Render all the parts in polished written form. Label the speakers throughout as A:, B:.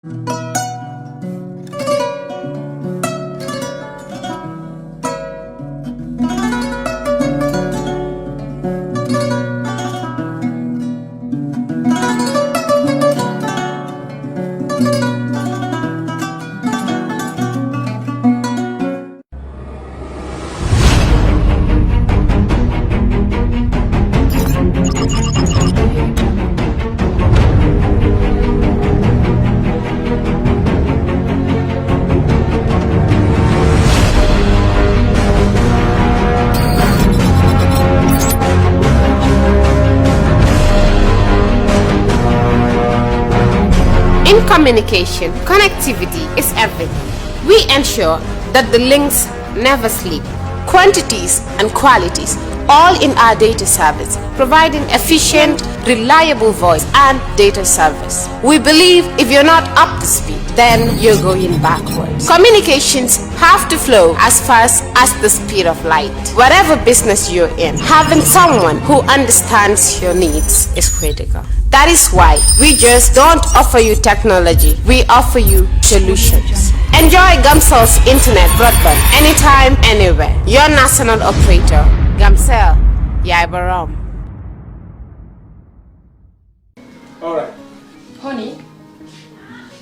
A: In communication, connectivity is everything. We ensure that the links never sleep. Quantities and qualities, all in our data service, providing efficient, reliable voice and data service. We believe if you're not up to speed, then you're going backwards. Communications have to flow as fast as the speed of light. Whatever business you're in, having someone who understands your needs is critical. That is why we just don't offer you technology, we offer you solutions. Enjoy Gamcel's internet broadband anytime, anywhere. Your national operator, Gamcel, Yaibaram.
B: All right.
C: Honey,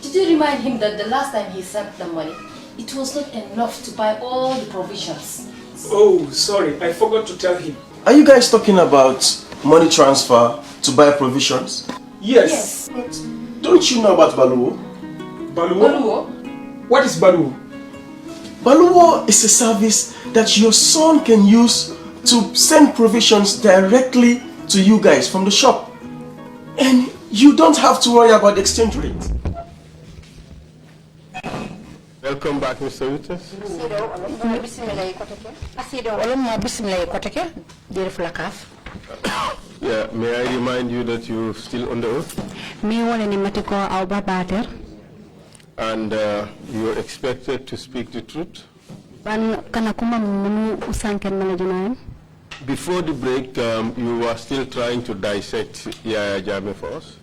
C: did you remind him that the last time he sent the money, it was not enough to buy all the provisions?
B: Oh, sorry, I forgot to tell him.
D: Are you guys talking about money transfer to buy provisions?
B: Yes.
D: But don't you know about Baluwo?
B: Baluwo? What is Baluwo?
D: Baluwo is a service that your son can use to send provisions directly to you guys from the shop. And you don't have to worry about the exchange rate.
E: Welcome back, Mr. Witness. Yeah, may I remind you that you're still on the oath? And you're expected to speak the truth? Before the break, you were still trying to dissect Yaya Jammeh for us?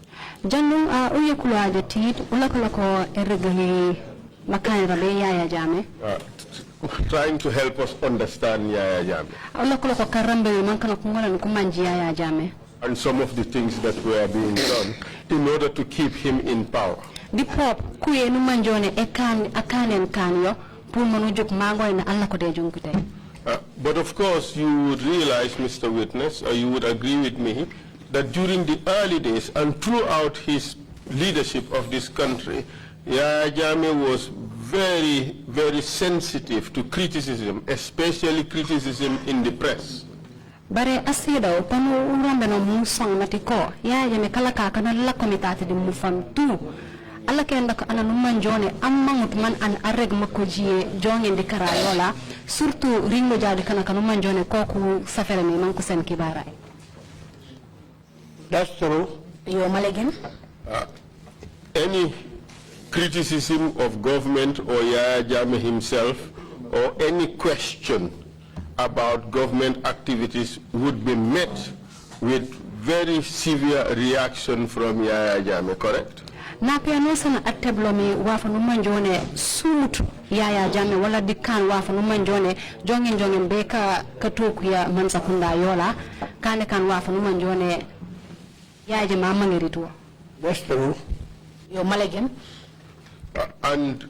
E: Trying to help us understand Yaya Jammeh and some of the things that were being done in order to keep him in power. But of course, you would realize, Mr. Witness, or you would agree with me, that during the early days and throughout his leadership of this country, Yaya Jammeh was very, very sensitive to criticism, especially criticism in the press.
F: Bare asido panu urambe no musong natiko ya me kala ka kana la komitati di mufam tu alla kenda ko ananu manjone ammangut man an arreg makojie jonge ndi karayola surtout ringo jadi kana kanu manjone koku safere mi man ko sen kibara.
E: That's true.
F: Yo malegen
E: any criticism of government or Yaya Jammeh himself or any question about government activities would be met with very severe reaction from Yaya Jammeh, correct?
F: Na piano sana ateblomi wafa numanjone sumut Yaya Jammeh wala dikan wafa numanjone jongen beka katoku ya mansa kunda yola kane kan wafa numanjone Yaya Jammeh amangiritu.
E: That's true.
F: Yo malegen.
E: And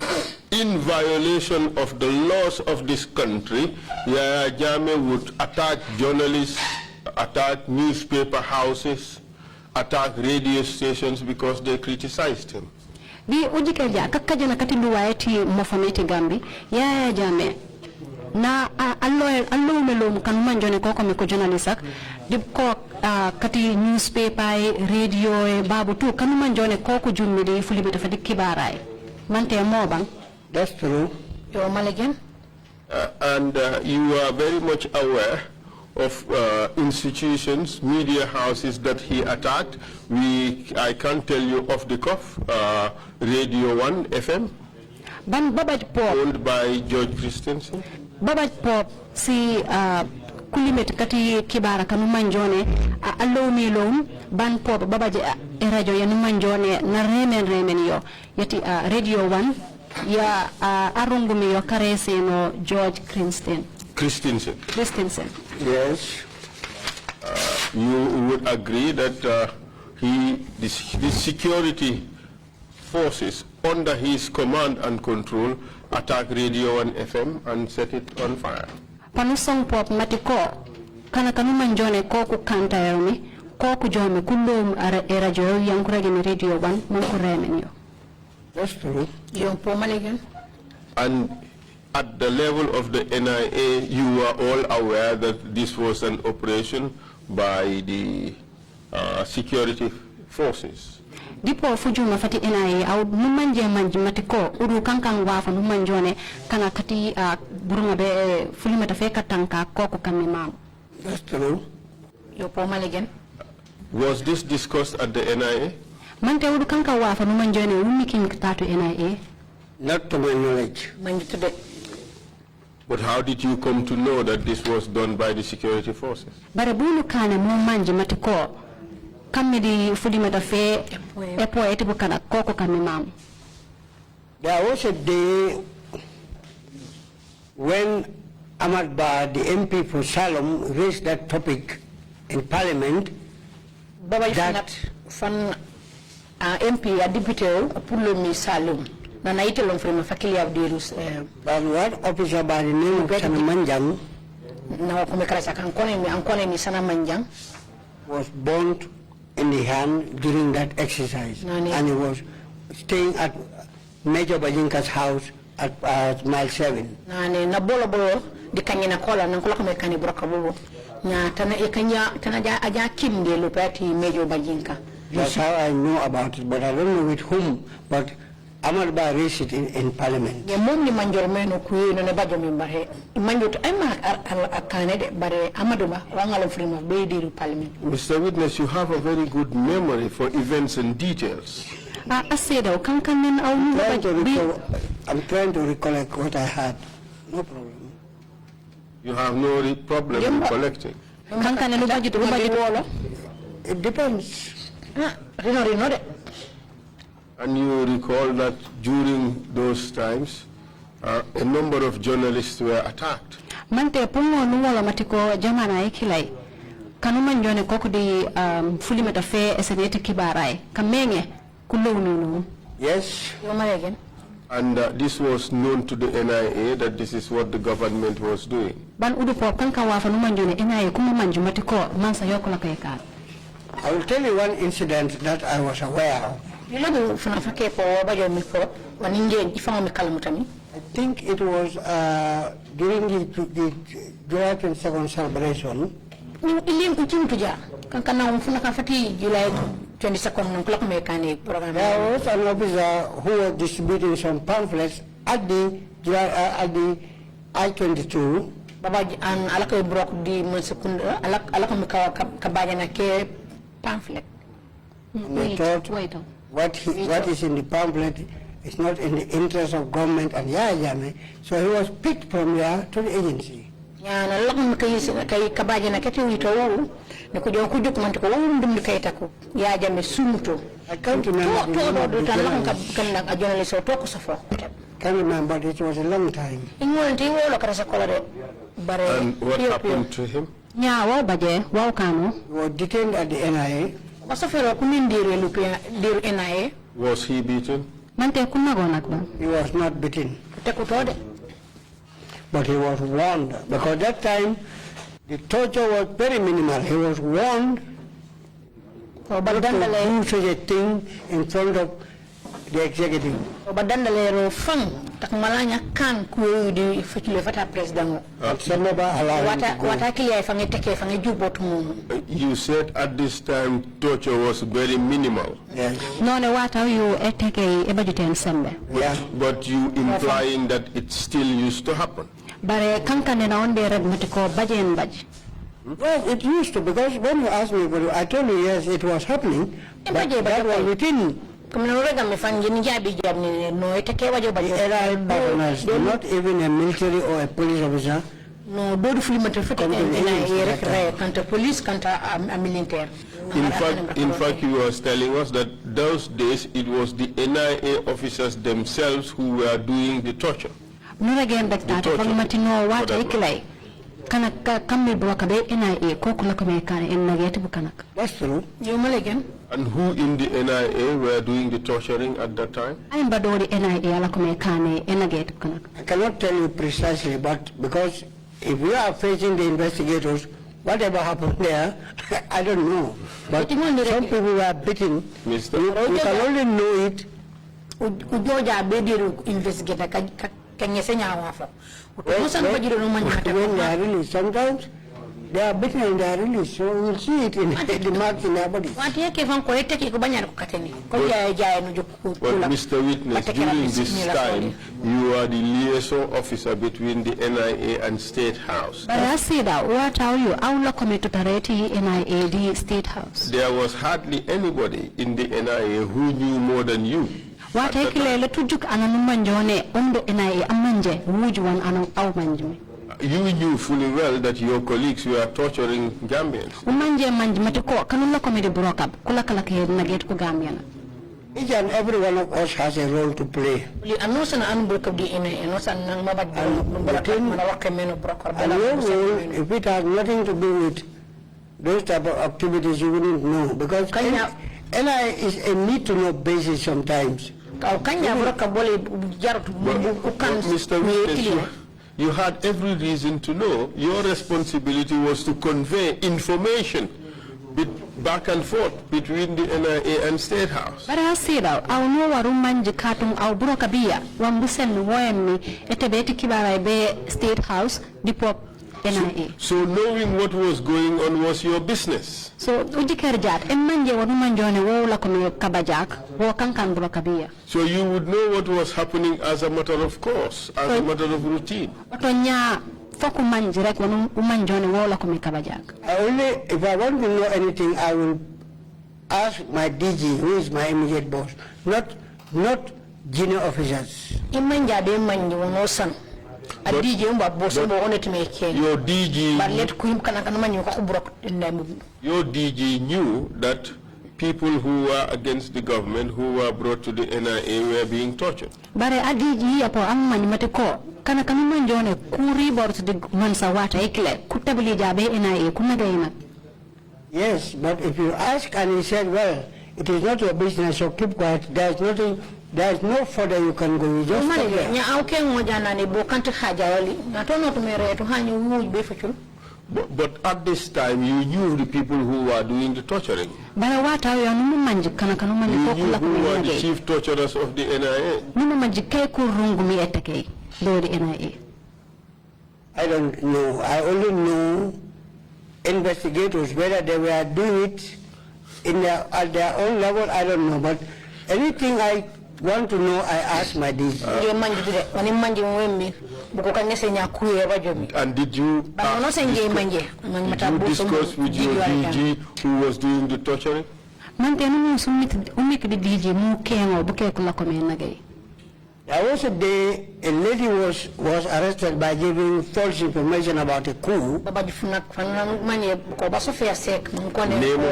E: in violation of the laws of this country, Yaya Jammeh would attack journalists, attack newspaper houses, attack radio stations because they criticized him.
F: Bi ujikeja kakajana kati luwaeti mofameti Gambi Yaya Jammeh na allo melo kanumanjone koko meko journalistak dib ko kati newspaper radio babu tu kanumanjone koko jummi de fulibeta fadi kibaray mante mobang.
E: That's true.
F: Yo malegen.
E: And you are very much aware of institutions, media houses that he attacked. I can't tell you off the cuff. Radio 1 FM,
F: Ban Babaj Pop,
E: owned by George Christensen.
F: Babaj Pop si kulimet kati kibara kanu manjone allow me lom ban pop babaje radio yanu manjone na remen yo yati radio 1 ya arungu mi yo karese no George Christensen.
E: Yes. You would agree that the security forces under his command and control attack Radio 1 FM and set it on fire.
F: Panusong pop matiko kana kanu manjone koku kanta yomi koku jome kulum radio yang kuragini Radio 1 mankuremen yo.
E: That's true.
C: Yo po maligan.
E: And at the level of the NIA, you were all aware that this was an operation by the security forces.
F: Dipo fujuma fati NIA au numanje matiko uru kankang wafa numanjone kana kati burunga be fulima tafe katanka koko kamimam.
E: That's true.
C: Yo po maligan.
E: Was this discussed at the NIA?
F: Mante uru kanka wafa numanjone umiking tatu NIA.
E: Not to my knowledge. But how did you come to know that this was done by the security forces?
F: Barabulu kana mumanje matiko kamedi fulima tafe epo etibu kana koko kamimam.
G: There was a day when Ahmad Ba, the MP for Salem, raised that topic in Parliament.
C: That fan MP a deputy pulo mi Salem. Na naitelong from fakili of dirus.
G: But what officer by the name of Sana Manjang
C: na kumekarasa ankone mi Sana Manjang
G: was burnt in the hand during that exercise, and he was staying at Major Bajinka's house at mile 7.
C: Na bolo di kanyina kola na kula kumekani broka bolo na tana tana aja kimde lupati Major Bajinka.
G: That's how I know about it, but I don't know with whom. But Ahmad Ba raised it in Parliament.
C: Ya mom ni manjor meno kuyi na bajo mimbahe manjor to ayma akane de bare Ahmadu Ba wangalo frima be di Parliament.
E: Mr. Witness, you have a very good memory for events and details.
G: I'm trying to recollect what I had. No problem.
E: You have no problem in collecting.
G: It depends.
E: And you recall that during those times, a number of journalists were attacked.
F: Mante pungo nuwala matiko jamana ikilai. Kanuman jone koko di fulimeta fe esenete kibarai. Kamenge kulunu.
G: Yes.
E: And this was known to the NIA that this is what the government was doing.
F: Ban udupo kanka wafa numan jone NIA kumamanju matiko mansa yokola kayaka.
G: I will tell you one incident that I was aware of. I think it was during the July 22nd celebration. There was an officer who was distributing some pamphlets at the I-22.
C: Pamphlet.
G: They thought what is in the pamphlet is not in the interest of government and Yajame, so he was picked from there to the agency. I can't remember, it was a long time.
E: And what happened to him?
G: He was detained at the NIA.
E: Was he beaten?
G: He was not beaten. But he was warned, because that time the torture was very minimal. He was warned not to do such a thing in front of the executive.
E: You said at this time torture was very minimal.
G: Yes.
E: But you implying that it still used to happen.
G: Well, it used to, because when you asked me, I told you yes, it was happening, but that was within. Not even a military or a police officer
C: No, do fuli matrafika NIA kanta police kanta militaire.
E: In fact, you was telling us that those days it was the NIA officers themselves who were doing the torture.
F: No again that matino wata ikilai. Kana kammi broka be NIA ko kula ko me kana en nagati bukanak.
G: That's true.
C: You again.
E: And who in the NIA were doing the torturing at that time?
F: I am badori NIA ala ko me kana en nagati bukanak.
G: I cannot tell you precisely, but because if you are facing the investigators, whatever happened there, I don't know. But some people were beaten.
E: Mr.
G: You can only know it.
C: Ujoja bediru investigator kanyesenya wafa.
G: When they are released, sometimes they are beaten and they are released, so you will see it in the marks in their bodies.
E: But Mr. Witness, during this time, you are the liaison officer between the NIA and State House.
F: But I say that, what are you? I will commit to NIA, the State House.
E: There was hardly anybody in the NIA who knew more than you.
F: What I kill tujuk ananumanjone undo NIA amanje wujuan anu au manjme.
E: You knew fully well that your colleagues were torturing Gambians.
F: Umanje manjmatiko kanula komedi brokab kula kala ke naget ko Gambiana.
G: Each and every one of us has a role to play.
C: And your
G: role, if it has nothing to do with those type of activities, you wouldn't know, because NIA is a need-to-know basis sometimes.
E: But Mr. Witness, you had every reason to know. Your responsibility was to convey information back and forth between the NIA and State House.
F: But I say that I know what manji katung au broka biya wambusen woemi etebeti kibara be State House dipo NIA.
E: So knowing what was going on was your business.
F: So ujikerjat emanje wadu manjone wo la kono kabajak wo kankan broka biya.
E: So you would know what was happening as a matter of course, as a matter of routine.
F: Otonya foku manji rek wonu manjone wo la kono kabajak.
G: If I want to know anything, I will ask my DG, who is my immediate boss, not junior officers.
C: Imanja be manji wono san. A DG umba boss umba onet me ken.
E: Your DG.
C: But let kuim kana manji ko brok ndem.
E: Your DG knew that people who were against the government, who were brought to the NIA, were being tortured.
F: Bare a DG apo ammanyi matiko kana manjone kuri bort de mansa wata ikle kutabili jabe NIA kunagaina.
G: Yes, but if you ask and he said, well, it is not your business, so keep quiet. There is no further you can go. You just stop there.
E: But at this time, you knew the people who were doing the torturing. You knew who were the chief torturers of the NIA.
G: I don't know. I only know investigators, whether they were doing it at their own level, I don't know. But anything I want to know, I ask my DG.
E: And did you discuss with your DG who was doing the torturing?
G: There was a day a lady was arrested by giving false information about a coup.
E: Name of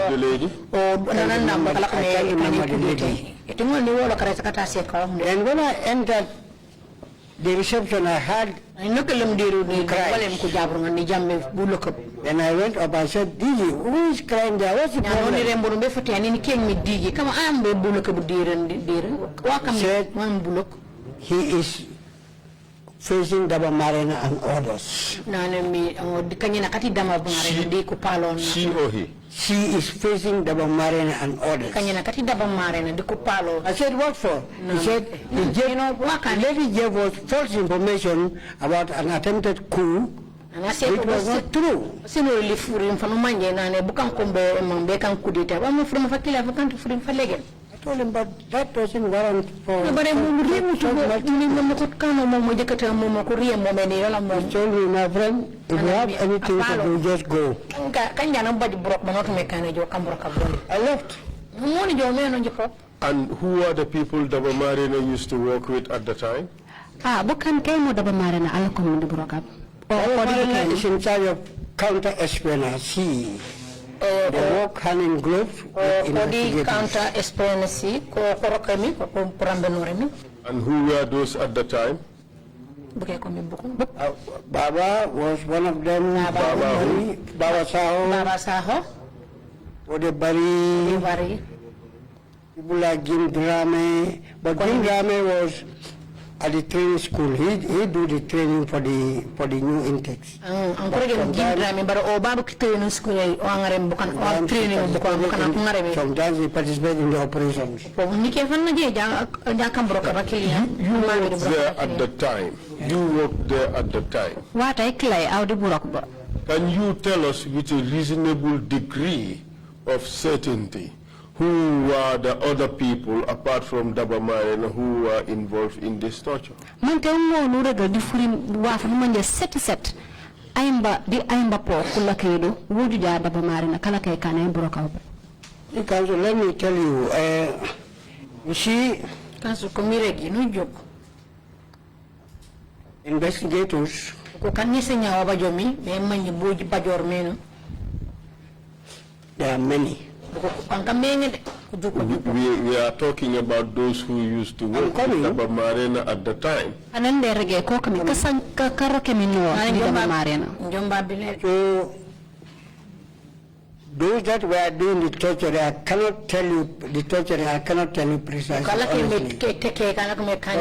E: the lady?
G: I can't remember the lady. And when I entered the reception, I heard cries. Then I went up and said, DG, who is crying there? What's the problem? He said, he is facing Daba Marina and others.
E: She or he?
G: She is facing Daba Marina and others. I said, what for? He said, the lady gave us false information about an attempted coup. It was not true. I told him, but that doesn't warrant for... He told me, my friend, if you have anything to do, just go. I left.
E: And who are the people Daba Marina used to work with at the time?
F: Bukan kayo mo Daba Marina alakom di Burokab.
G: Marina is in charge of counter-espionage. They work hand in glove.
E: And who were those at the time?
G: Baba was one of them. Baba Saho. Odebari. People like Jim Drame. But Jim Drame was at the training school. He do the training for the new intakes. Sometimes he participated in the operations.
E: You worked there at the time. Can you tell us with a reasonable degree of certainty who were the other people apart from Daba Marena who were involved in this torture?
G: Council, let me tell you, you see, investigators, there are many.
E: We are talking about those who used to work with Daba Marena at the time.
G: So, those that were doing the torture, I cannot tell you the torture. I cannot tell you precisely. Because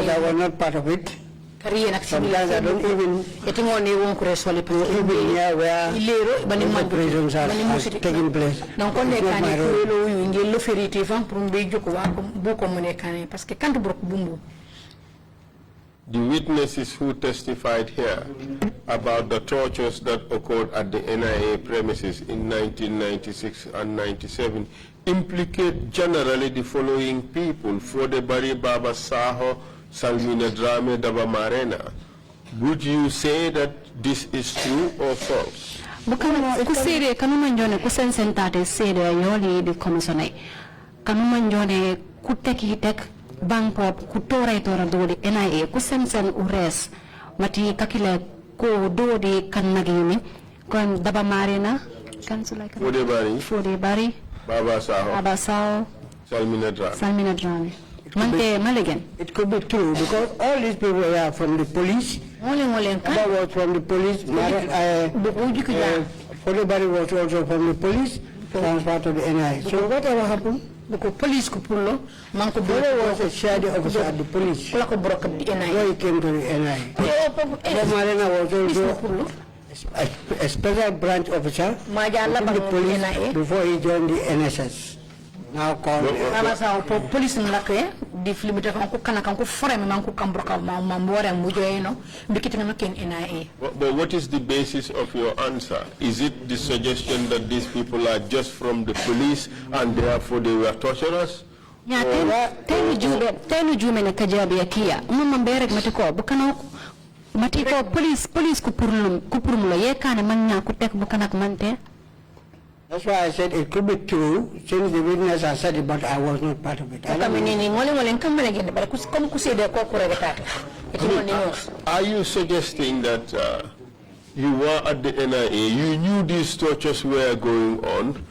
G: I was not part of it. Sometimes I don't even near where the operations are taking place. It's not my role.
E: The witnesses who testified here about the tortures that occurred at the NIA premises in 1996 and 97 implicate generally the following people: Fodebari, Baba Saho, Salmina Drame, Daba Marena. Would you say that this is true or false?
F: Bangpop kutora itora dodi NIA kusensen ures mati kakile ko dodi kannagimi kon Daba Marena kansula Fodebari
E: Baba Saho Salmina
F: Drame Mante Maligan.
G: It could be true because all these people were from the police. Baba was from the police. Fodebari was also from the police, transferred to the NIA. So whatever happened, police was a shadow officer at the police. Why he came to the NIA. Daba Marena was also a special branch officer in the police before he joined the NSS. Now called
C: police di limite kan ko kana kan ko foreme man ko kambroka mambore mujoyeno bikiti na ken NIA.
E: But what is the basis of your answer? Is it the suggestion that these people are just from the police and therefore they were torturers?
F: Yeah, tenu jume na Kujabi akia mbere matiko bukana matiko police kupurmulo yekane manya kutek bukana mante.
G: That's why I said it could be true, since the witness has said it, but I was not part of it.
E: Are you suggesting that you were at the NIA, you knew these tortures were going on,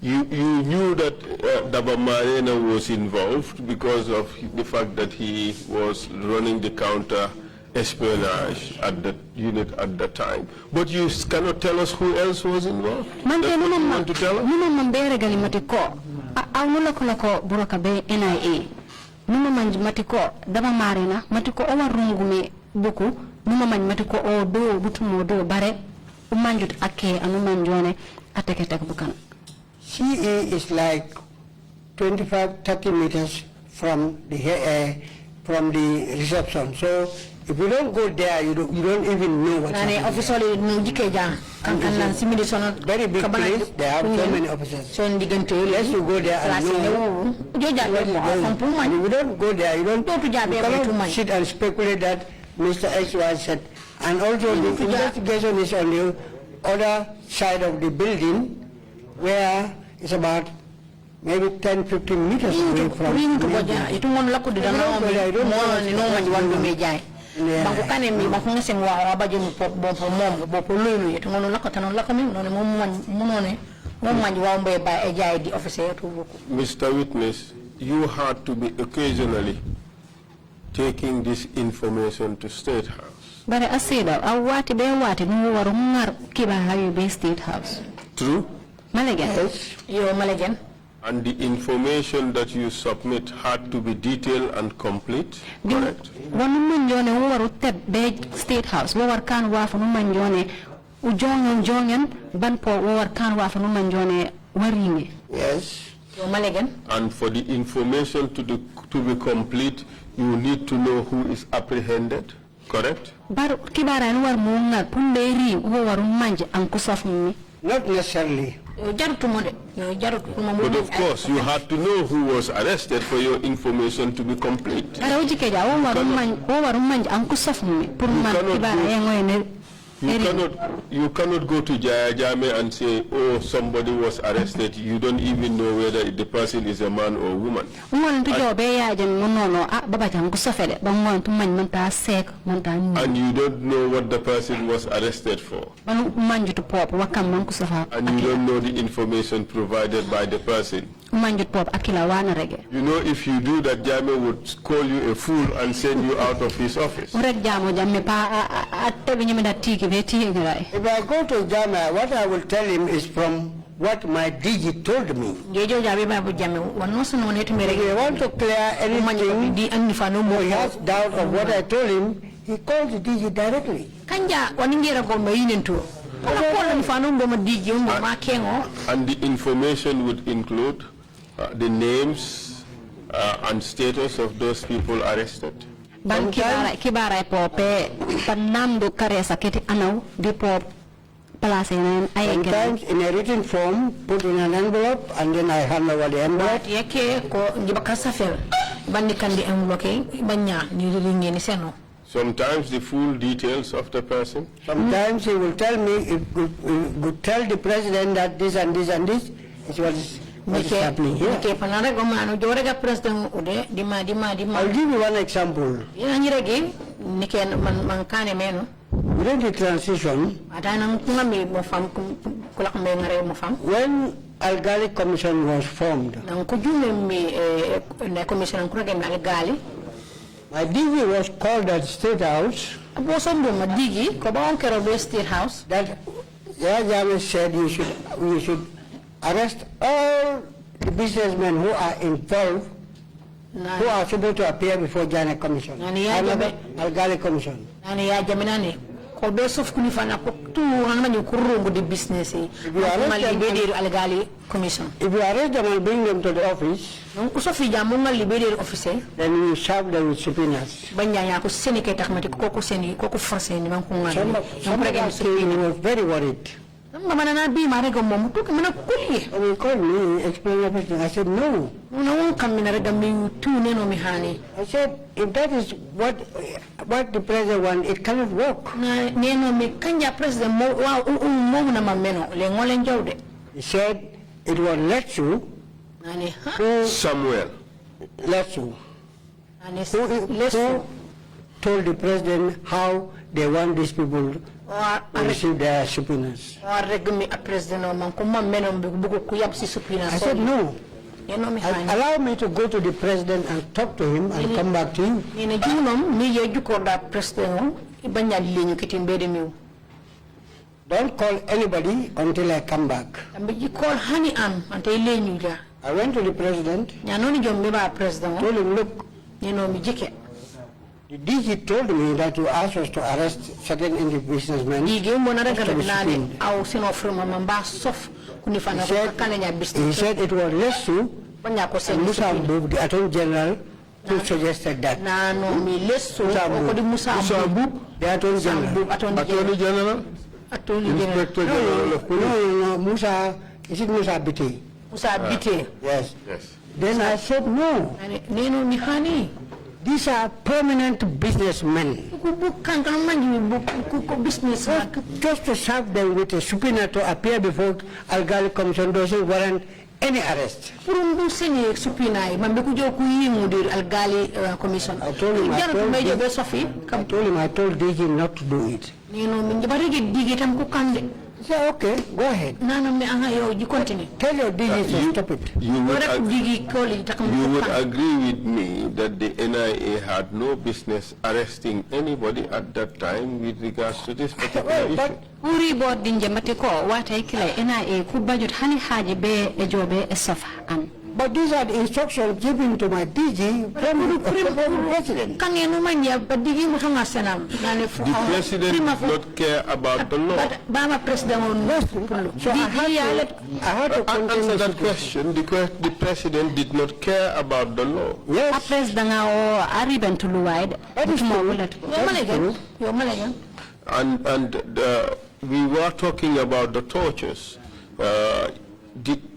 E: you knew that Daba Marena was involved because of the fact that he was running the counter espionage at the unit at the time, but you cannot tell us who else was involved? That's what you want to tell us?
F: NIA. Matiko Daba Marena matiko owa rungume buku matiko o do butumo do bare umanjut ake anumanjone ateketek bukan.
G: CE is like 25-30 meters from the reception. So if you don't go there, you don't even know what's happening. Very big place, they have so many officers. Unless you go there and know. If you don't go there, you cannot sit and speculate that Mr. XY said. And also the investigation is on the other side of the building where it's about maybe 10-15 meters away from the
C: bangu kane mi ba ko sen wa ba jëm pop bo mom bo lulu yet ngono la ko tan la ko mi non mom man wa mbay ba e jaay di officer to boko.
E: Mr. Witness, you had to be occasionally taking this information to State House.
F: Bare asida awati be wati no waru ngar kiba yu be State House.
E: True?
F: Malegen.
C: Yo malegen.
E: And the information that you submit had to be detailed and complete, correct?
F: Wanu manjone waru teb be State House war kan wa fu manjone u jongen ban po war kan wa fu manjone warime.
G: Yes.
C: Yo malegen.
E: And for the information to be complete, you need to know who is apprehended, correct?
F: Bar kibara no war mo ngar pumberi waru manje an kusafni.
G: Not necessarily.
E: But of course, you had to know who was arrested for your information to be complete. You cannot go to Jaya Jame and say, oh, somebody was arrested. You don't even know whether the person is a man or a woman. And you don't know what the person was arrested for. And you don't know the information provided by the person. You know, if you do that, Jame would call you a fool and send you out of his office.
G: If I go to Jame, what I will tell him is from what my DG told me. If I want to clear anything, or he has doubt of what I told him, he calls the DG directly.
E: And the information would include the names and status of those people arrested.
F: Sometimes
G: in a written form, put in an envelope, and then I hand over the envelope.
E: Sometimes the full details of the person.
G: Sometimes he will tell me, it would tell the president that this and this and this is what is happening here. I'll give you one example. During the transition, when Algali Commission was formed, my DG was called at State House. That Yaya said you should arrest all the businessmen who are involved, who are supposed to appear before Jana Commission, Algali Commission. If you arrest them and bring them to the office, then you serve them with subpoenas. Somebody was very worried. And he called me, explained everything. I said, no. I said, if that is what the president wants, it cannot work. He said, it was Letsu.
E: Samuel.
G: Letsu. Who told the president how they want these people to receive their subpoenas. I said, no. Allow me to go to the president and talk to him and come back to you. Don't call anybody until I come back. I went to the president, told him, look, the DG told me that you asked us to arrest certain businessmen. He said it was Lesu and Musa Mbub, the Attorney General, who suggested that. The Attorney General. Inspector General of Police. No, Musa, is it Musa Biti? Musa Biti. Yes. Then I said, no. These are permanent businessmen. Just to serve them with a subpoena to appear before Algali Commission doesn't warrant any arrest.
C: I told him,
G: I told DG not to do it. He said, okay, go ahead.
C: Tell
G: your DG to stop it.
E: You would agree with me that the NIA had no business arresting anybody at that time with regards to this particular issue.
G: But these are the instructions given to my DG from the president.
E: The president did not care about the law.
G: So I had to
E: answer that question. The president did not care about the law.
G: Yes.
E: And we were talking about the tortures.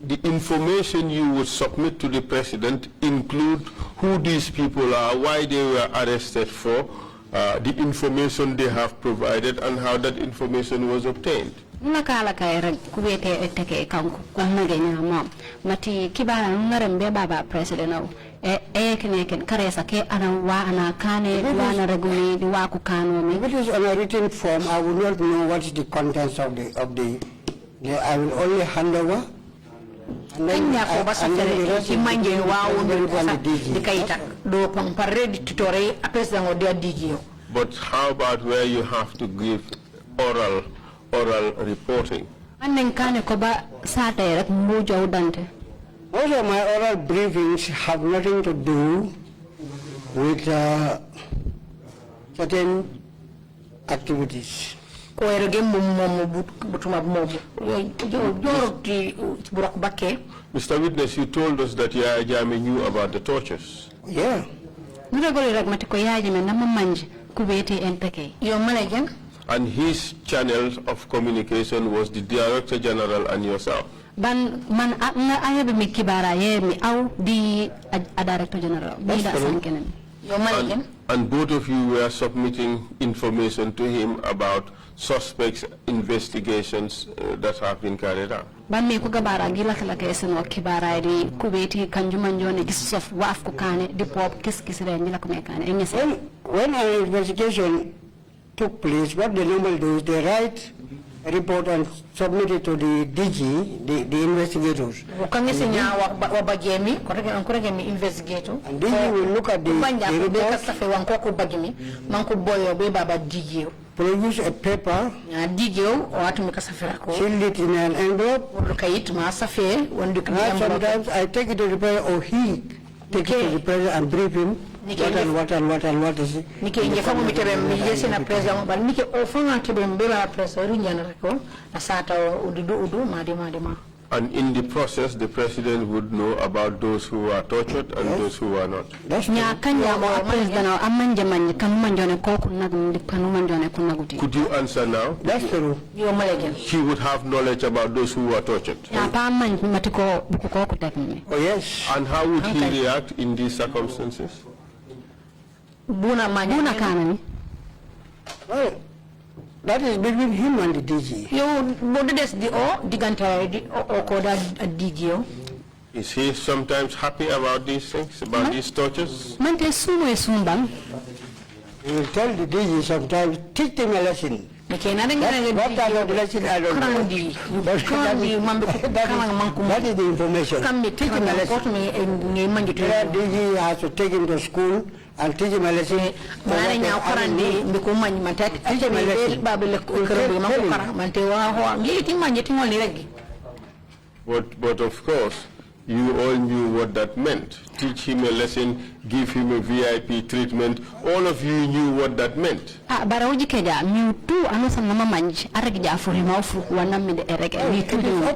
E: The information you would submit to the president include who these people are, why they were arrested for, the information they have provided, and how that information was obtained.
F: Nakala kay kuwete eteke kanku kunage nyama mati kibara ngarembe baba president ken karesa ke ana wa ana kane wa na regumi di wa ku kano mi.
G: If it is on a written form, I will not know what is the contents of the I will only hand over. And then the
E: But how about where you have to give oral reporting?
G: Most of my oral briefings have nothing to do with certain activities.
E: Mr. Witness, you told us that Yaya Jammeh knew about the tortures.
G: Yeah.
E: And his channel of communication was the Director General and yourself.
F: And
E: both of you were submitting information to him about suspects, investigations that have been carried out.
G: When an investigation took place, what they normally do is they write a report and submit it to the DG, the investigators. And DG will look at the report, produce a paper, seal it in an envelope. Sometimes I take it to the president, or he take it to the president and brief him. What is it?
E: And in the process, the president would know about those who are tortured and those who are not.
G: That's true.
E: Could you answer now?
G: That's true.
E: He would have knowledge about those who are tortured.
G: Oh, yes.
E: And how would he react in these circumstances?
G: Well, that is between him and the DG.
E: Is he sometimes happy about these things, about these tortures?
G: He will tell the DG sometimes, teach him a lesson. What type of lesson, I don't know. That is the information. Teach him a lesson. DG has to take him to school and teach him a lesson.
E: But of course, you all knew what that meant. Teach him a lesson, give him a VIP treatment. All of you knew what that meant.
G: It's up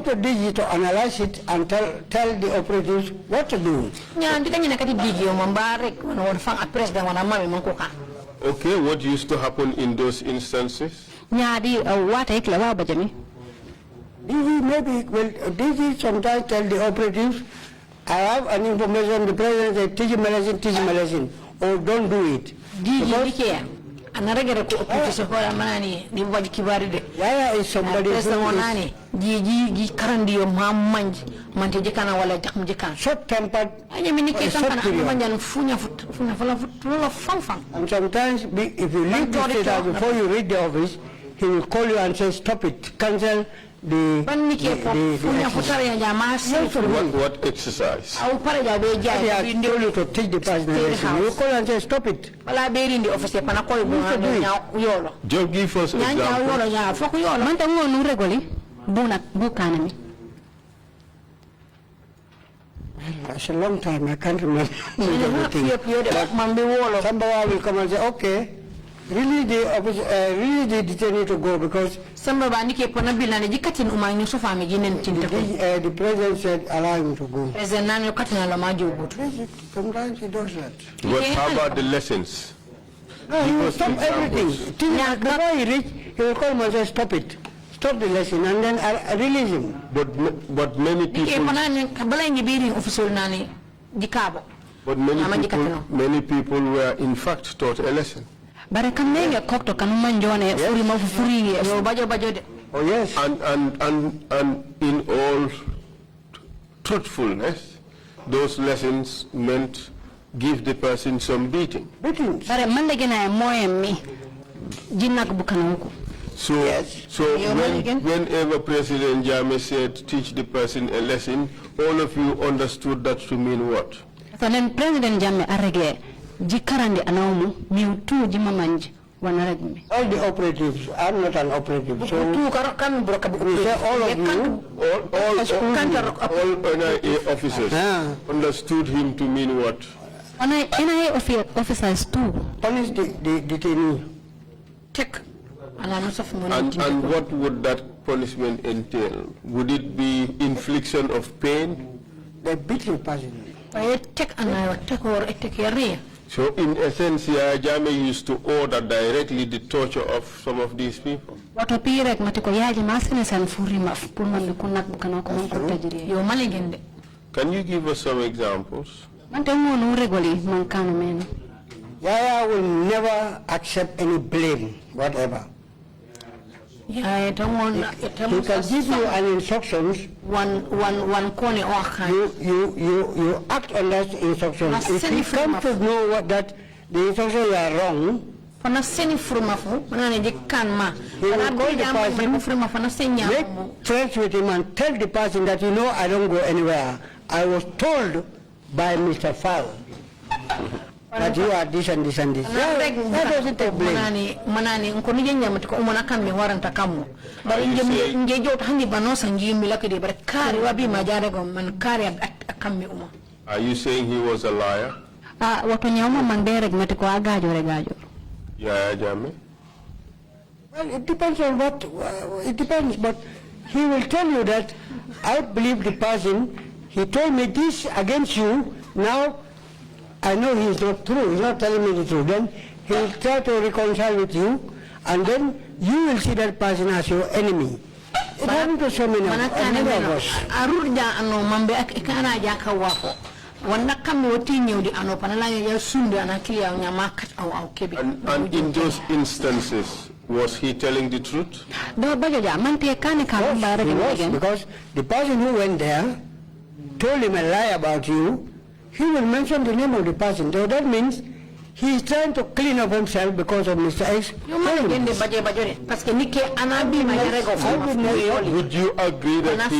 G: to DG to analyze it and tell the operatives what to do.
E: Okay, what used to happen in those instances?
G: DG sometimes tell the operatives, I have an information, the president said, teach him a lesson, or don't do it.
C: Anaragere ko opposition ko manani di waji kibari de.
G: Yaya is somebody who is
C: ji karandi yo manj mante jikana wala jakm jikan.
G: short-tempered.
C: Anya minike tankana manjan funya fala fang.
G: And sometimes if you leave the state house before you reach the office, he will call you and say, stop it, cancel the
E: What exercise?
G: He has told you to teach the person a lesson. You call and say, stop it.
E: Just give us example.
G: That's a long time, I can't remember everything. Somebody will come and say, okay, release the detainee to go because the president said allow him to go. Sometimes he does that.
E: But how about the lessons?
G: No, he will stop everything. Before he reach, he will call him and say, stop it. Stop the lesson and then release him.
E: But many people were in fact taught a lesson.
G: Oh yes.
E: And in all truthfulness, those lessons meant give the person some beating.
G: Beatings.
E: So, whenever President Jammeh said, teach the person a lesson, all of you understood that to mean what?
F: President Jammeh arrege jikarande anaumu miutu jimamanji wanaregme.
G: All the operatives, I'm not an operative, so we say all of you,
E: all NIA officers understood him to mean what?
F: NIA officers too.
G: Punish the detainee.
C: Take.
E: And what would that punishment entail? Would it be infliction of pain?
G: They beat the person.
E: So in essence, Jammeh used to order directly the torture of some of these people. Can you give us some examples?
G: Yaya will never accept any blame, whatever. He can give you an instructions. You act on that instruction. If you come to know that the instructions are wrong, he will call the person, make friends with him and tell the person that, you know, I don't go anywhere. I was told by Mr. Fall that you are this and this and this. That doesn't take blame.
E: Are you saying he was a liar? Yeah, Jammeh.
G: Well, it depends on what, it depends, but he will tell you that I believe the person, he told me this against you, now I know he is not true, he's not telling me the truth. Then he will try to reconcile with you, and then you will see that person as your enemy. It happened to so many of us.
E: And in those instances, was he telling the truth?
G: Yes, because the person who went there told him a lie about you, he will mention the name of the person. So that means he is trying to clean up himself because of Mr. X.
E: Would you agree that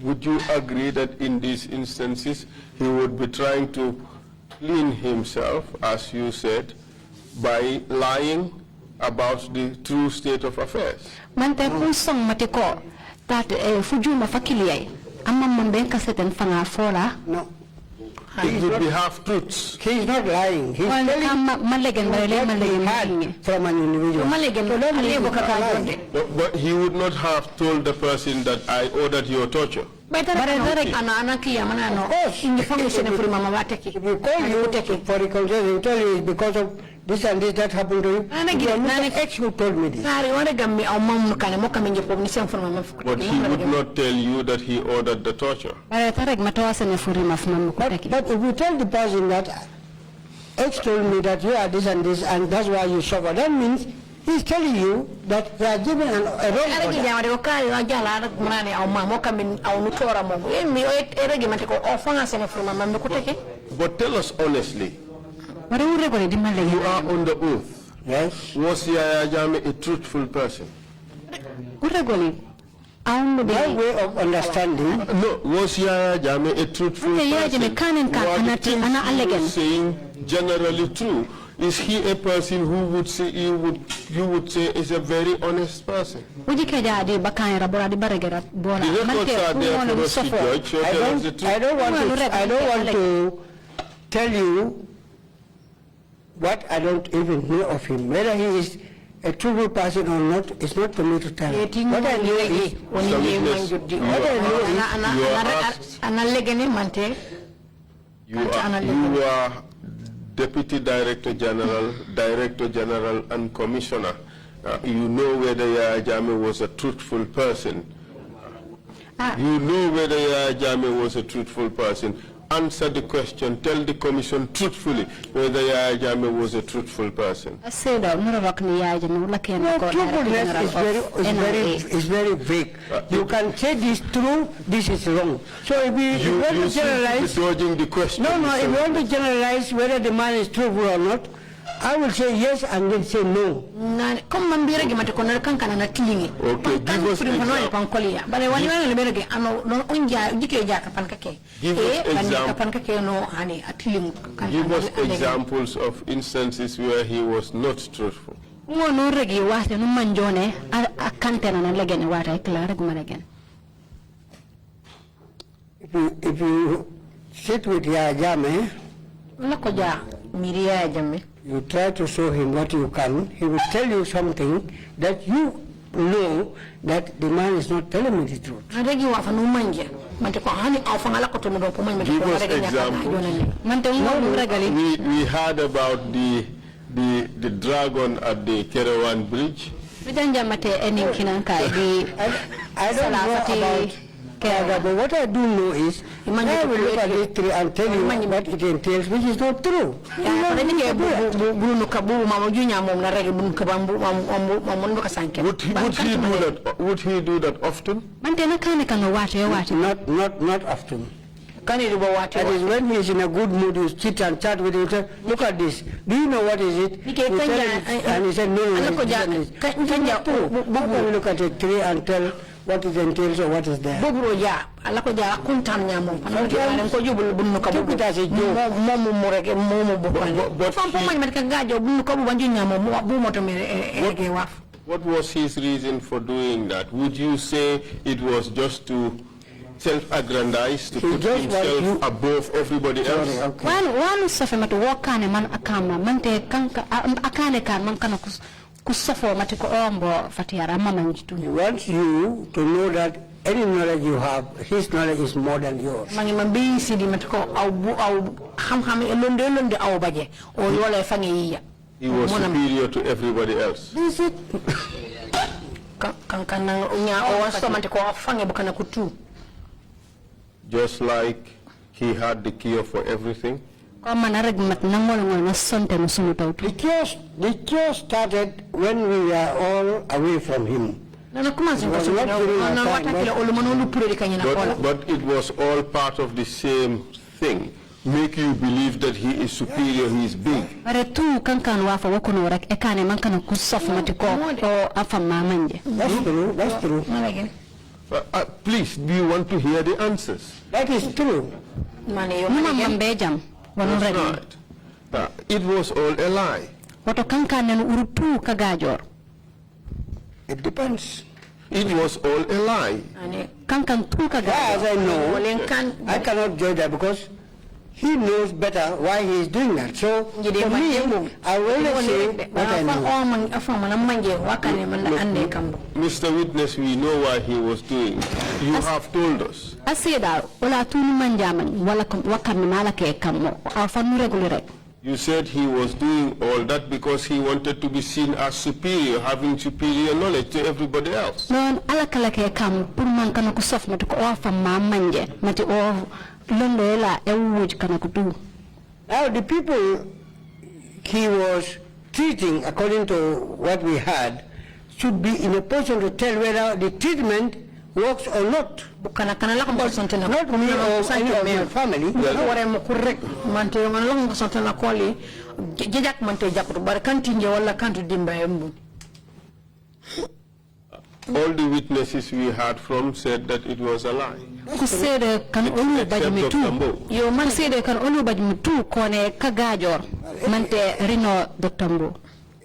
E: would you agree that in these instances he would be trying to clean himself, as you said, by lying about the true state of affairs?
G: No.
E: It would be half-truths.
G: He is not lying. He is telling what he had from an individual.
E: But he would not have told the person that I ordered your torture.
G: If we call you for reconciliation, he tell you it's because of this and this that happened to you. Mr. X who told me this.
E: But he would not tell you that he ordered the torture.
G: But if we tell the person that X told me that you are this and this, and that's why you suffer. That means he's telling you that they are given a wrong order.
E: But tell us honestly, you are on the oath.
G: Yes.
E: Was Yaya Jammeh a truthful person?
G: My way of understanding.
E: No, was Yaya Jammeh a truthful person? What he was saying generally true. Is he a person who would say you would say is a very honest person? The records are there for us to judge. So
G: I don't want to tell you what I don't even know of him. Whether he is a truthful person or not, it's not for me to tell. What I know is,
E: you are Deputy Director General, Director General, and Commissioner. You know whether Yaya Jammeh was a truthful person. You know whether Yaya Jammeh was a truthful person. Answer the question. Tell the Commission truthfully whether Yaya Jammeh was a truthful person.
G: I say that truthfulness is very vague. You can say this true, this is wrong. So if you want to generalize,
E: dodging the question.
G: No, if you want to generalize whether the man is truthful or not, I will say yes and then say no.
E: Okay, give us examples of instances where he was not truthful.
G: If you sit with Yaya Jammeh, you try to show him what you can, he will tell you something that you know that the man is not telling me the truth.
E: Give us examples. We heard about the dragon at the Caravan Bridge.
G: I don't know about but what I do know is, I will look at this tree and tell you what it entails, which is not true.
E: Would he do that often?
G: Not often. That is when he is in a good mood, you sit and chat with him, say, look at this, do you know what is it? And he said, no, it's not true. How can we look at a tree and tell what it entails or what is there? Take it as a joke.
E: What was his reason for doing that? Would you say it was just to self-aggrandize, to put himself above everybody else?
G: He wants you to know that any knowledge you have, his knowledge is more than yours.
E: He was superior to everybody else.
G: This is it.
E: Just like he had the cure for everything.
G: The cure started when we were all away from him.
E: But it was all part of the same thing. Make you believe that he is superior, he is big.
G: That's true.
E: Please, do you want to hear the answers?
G: That is true.
E: That's right. It was all a lie.
G: It depends.
E: It was all a lie.
G: As I know, I cannot judge that because he knows better why he is doing that. So, for me, I will say what I know.
E: Mr. Witness, we know why he was doing it. You have told us. You said he was doing all that because he wanted to be seen as superior, having superior knowledge to everybody else.
G: Now the people he was treating, according to what we had, should be in a position to tell whether the treatment works or not. Not me or any of my family.
E: All the witnesses we heard from said that it was a lie. Except Dr. Mbo.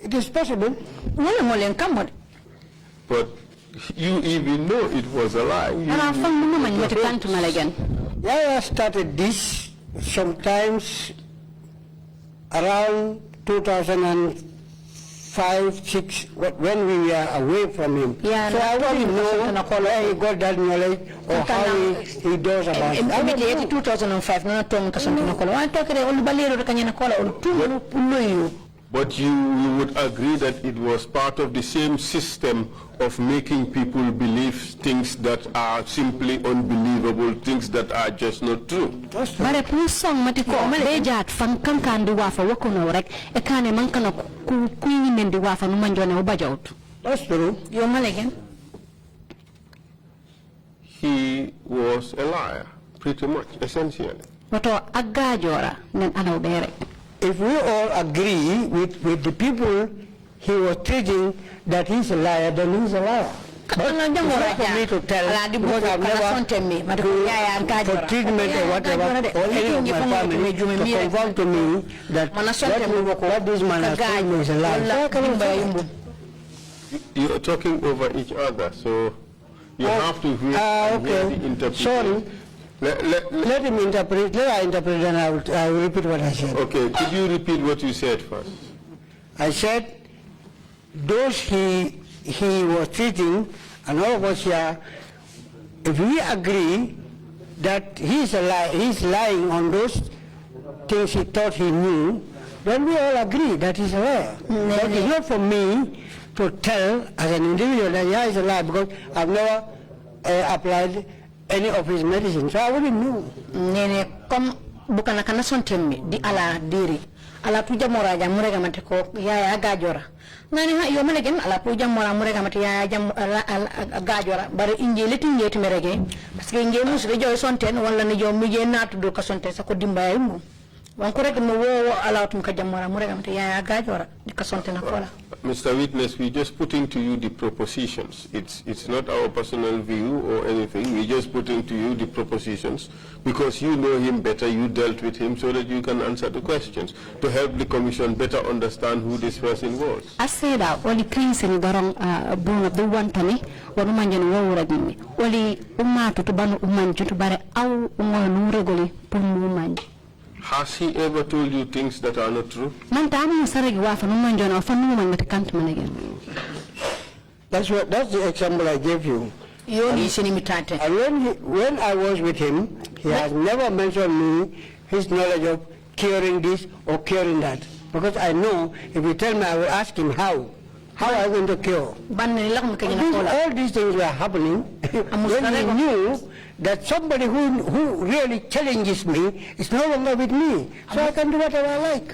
G: It is possible.
E: But you even know it was a lie.
G: I started this sometimes around 2005-06 when we were away from him. Yeah, so I don't know where he got that knowledge or how he does about it.
C: Immediately 2005,
E: But you would agree that it was part of the same system of making people believe things that are simply unbelievable, things that are just not true.
F: That's true.
E: He was a liar, pretty much, essentially.
G: If we all agree with the people he was treating that he's a liar, then he's a liar. But it's not for me to tell, because I've never for treatment or whatever, or any of my family to confirm to me that what this man has told me is a lie.
E: You're talking over each other, so you have to hear the interpretation.
G: Sorry. Let him interpret, let I interpret, and I will repeat what I said.
E: Okay, could you repeat what you said first?
G: I said, those he was treating, and all of us here, if we agree that he's lying on those things he thought he knew, then we all agree that he's a liar. But it's not for me to tell as an individual that yeah, he's a liar, because I've never applied any of his medicine, so I wouldn't know.
C: Nene kom bukana kana sontemmi di ala diri ala tuja moraja murega mateko ya gajora ngani ha yo melegen ala tuja mora murega mate ya jam gajora bare inje leti ngeti merege parce que nge musu joy sonten wala ni jo mije natu do ka sonte sa ko dimbaye mu wan ko rek mo wo ala tum ka jamora murega mate ya gajora di ka sonte na kola.
E: Mr. Witness, we're just putting to you the propositions. It's not our personal view or anything. We're just putting to you the propositions because you know him better, you dealt with him, so that you can answer the questions to help the commission better understand who this person was.
F: I said that only cleansing garong bone the one tani or manjan wawura gimi. Only umatu to ban umanju to bare au regoli pumu.
E: Has he ever told you things that are not true?
G: That's the example I gave you. And when I was with him, he has never mentioned me his knowledge of curing this or curing that. Because I know if you tell me, I will ask him how. How are you going to cure? All these things were happening when he knew that somebody who really challenges me is no longer with me, so I can do whatever I like.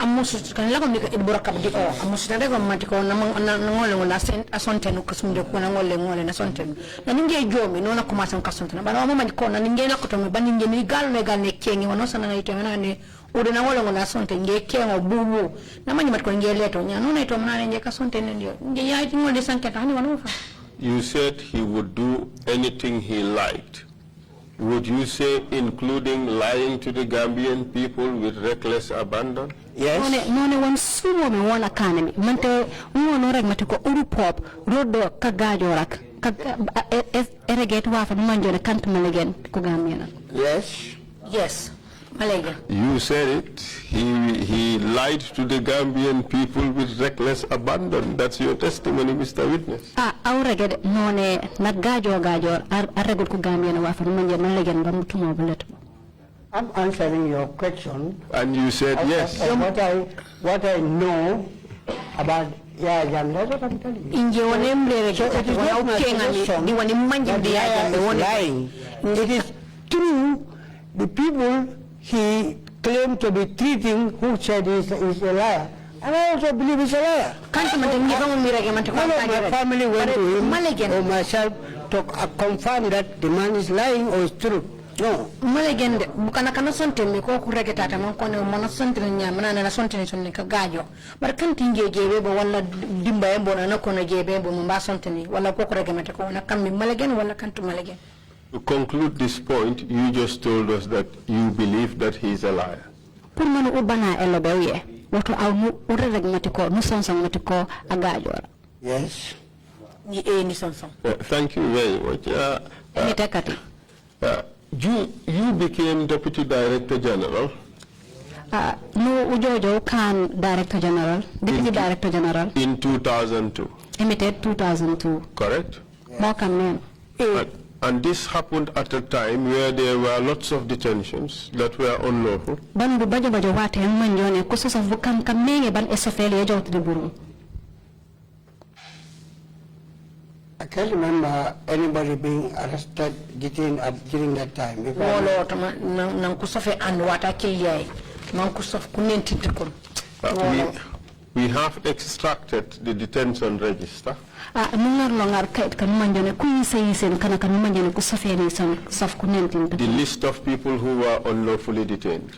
E: You said he would do anything he liked. Would you say including lying to the Gambian people with reckless abandon?
G: Yes. Yes.
C: Yes.
E: You said it. He lied to the Gambian people with reckless abandon. That's your testimony, Mr. Witness.
G: I'm answering your question.
E: And you said yes.
G: What I know about Yaya Jammeh, that's what I'm telling you. So it is not my suggestion that Yaya is lying. It is true. The people he claimed to be treating, who said he's a liar, And I also believe he's a liar.
C: None
G: of my family went to him or myself to confirm that the man is lying or is true. No.
C: Malegende bukana kana sonte me ko kurege tata man ko ne mona sonte nya mana na sonte ni sonne ka gajo bar kan tinge gebe bo wala dimba e bona na ko no gebe bo mba sonte ni wala ko kurege mata ko na kammi malegen wala kantu malegen.
E: To conclude this point, you just told us that you believe that he is a liar.
F: Pour manu ubana elobewe woto aw mu urege mata ko nu sonson mata ko agajo.
G: Yes.
C: Ni e ni sonson.
E: Thank you very much. You became Deputy Director General.
F: No, Ujojo can Director General, Deputy Director General.
E: In 2002.
F: Emitted 2002.
E: Correct?
F: More can
E: and this happened at a time where there were lots of detentions that were unlawful.
F: Bandu bajo bajo wate manjone kusosa vukam kamenge ban esofeli ejo utiburu.
G: I can't remember anybody being arrested, detained during that time.
E: We have extracted the detention register.
F: The
E: list of people who were unlawfully detained.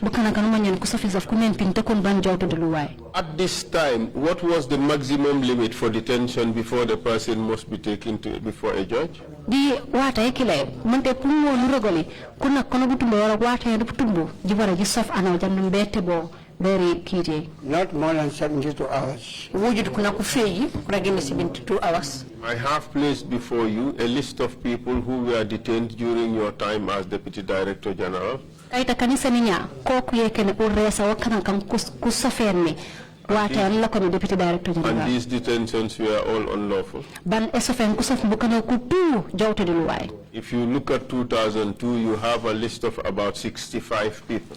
E: At this time, what was the maximum limit for detention before the person must be taken to before a judge?
F: Very key.
G: Not more than 72 hours.
E: I have placed before you a list of people who were detained during your time as Deputy Director General. And these detentions were all unlawful. If you look at 2002, you have a list of about 65 people.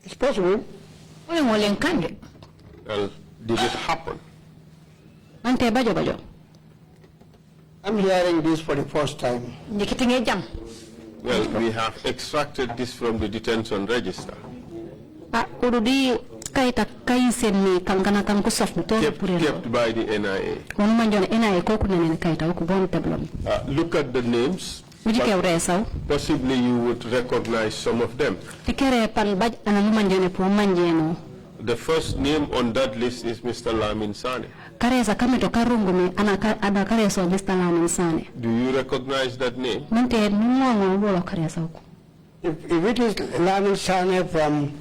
G: It's possible.
E: Well, did it happen?
G: I'm hearing this for the first time.
E: Well, we have extracted this from the detention register. Kept by the NIA. Look at the names. Possibly you would recognize some of them. The first name on that list is Mr. Lamin Sane. Do you recognize that name?
G: If it is Lamin Sane from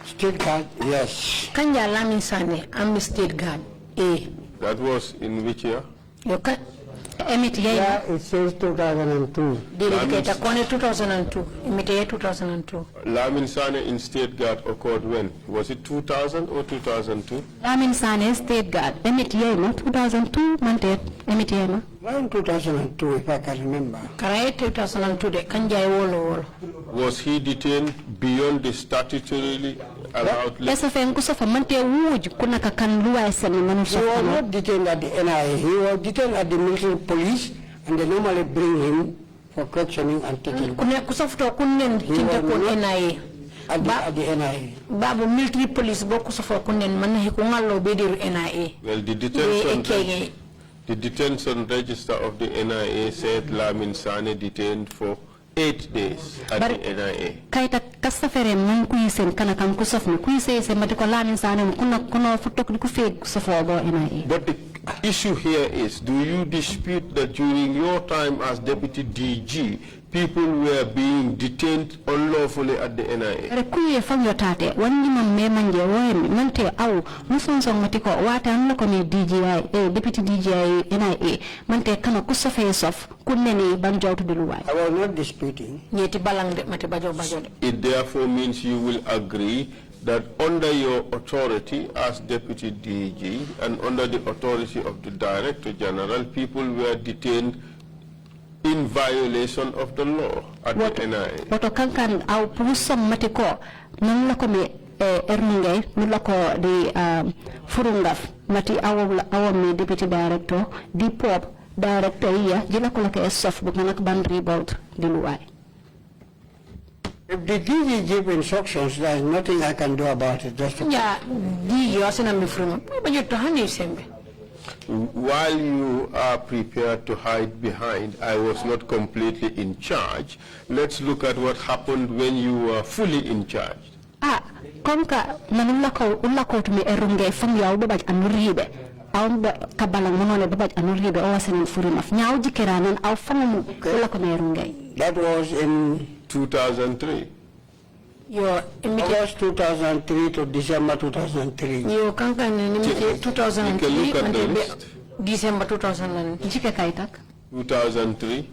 G: State Guard, yes.
C: Kanja Lamin Sane, I'm the State Guard.
E: That was in which year?
G: Yeah, it says 2002.
C: 2002.
E: Lamin Sane in State Guard occurred when? Was it 2000 or 2002?
F: Lamin Sane State Guard. 2002, Monday.
G: Around 2002, if I can remember.
C: 2002.
E: Was he detained beyond the statutorily allowed limit?
G: He was not detained at the NIA. He was detained at the military police, and they normally bring him for questioning and taking. He was not at the NIA.
C: Babu military police boku sofo kunen man he ko ngallo be dir NIA.
E: Well, the detention register of the NIA said Lamin Sane detained for 8 days at the NIA.
F: Kaita kasafere mun kuisen kana kan kusofni kuise se matiko Lamin Sane kuno futok ku fake sofo bo NIA.
E: But the issue here is, do you dispute that during your time as Deputy DG, people were being detained unlawfully at the NIA?
F: Rekuye fam yotate wani mamme manje woyemi mante aw musonso matiko wata nlako ni DGI Deputy DGI NIA mante kana kusofe sof kuneni banjawtu duluwai.
G: I was not disputing.
C: Yeti balang de mate bajo.
E: It therefore means you will agree that under your authority as Deputy DG and under the authority of the Director General, people were detained in violation of the law at the NIA.
F: Wato kankan au pusom matiko nulako me ernungay nulako di furungaf mati awam me Deputy Director di pop director iya jina ko lake soft bu nak ban rebuild di luway.
G: If the DG give instructions, there's nothing I can do about it. Just
C: Yeah, DG asina mi fruma. Ba jotto hani sembe.
E: While you are prepared to hide behind, I was not completely in charge, let's look at what happened when you were fully in charge.
F: Comme ka nanulla ko to me erunge fam yaw do baj anuribe aw kabala monone do baj anuribe o wasen furima nyaaw jikeranan aw famu ulla ko me erunge.
G: That was in
E: 2003.
C: Yo
G: August 2003 to December 2003.
C: Yo kanka ni 2003
E: You can look at the list.
C: December 2000
F: Jike kaitak
E: 2003,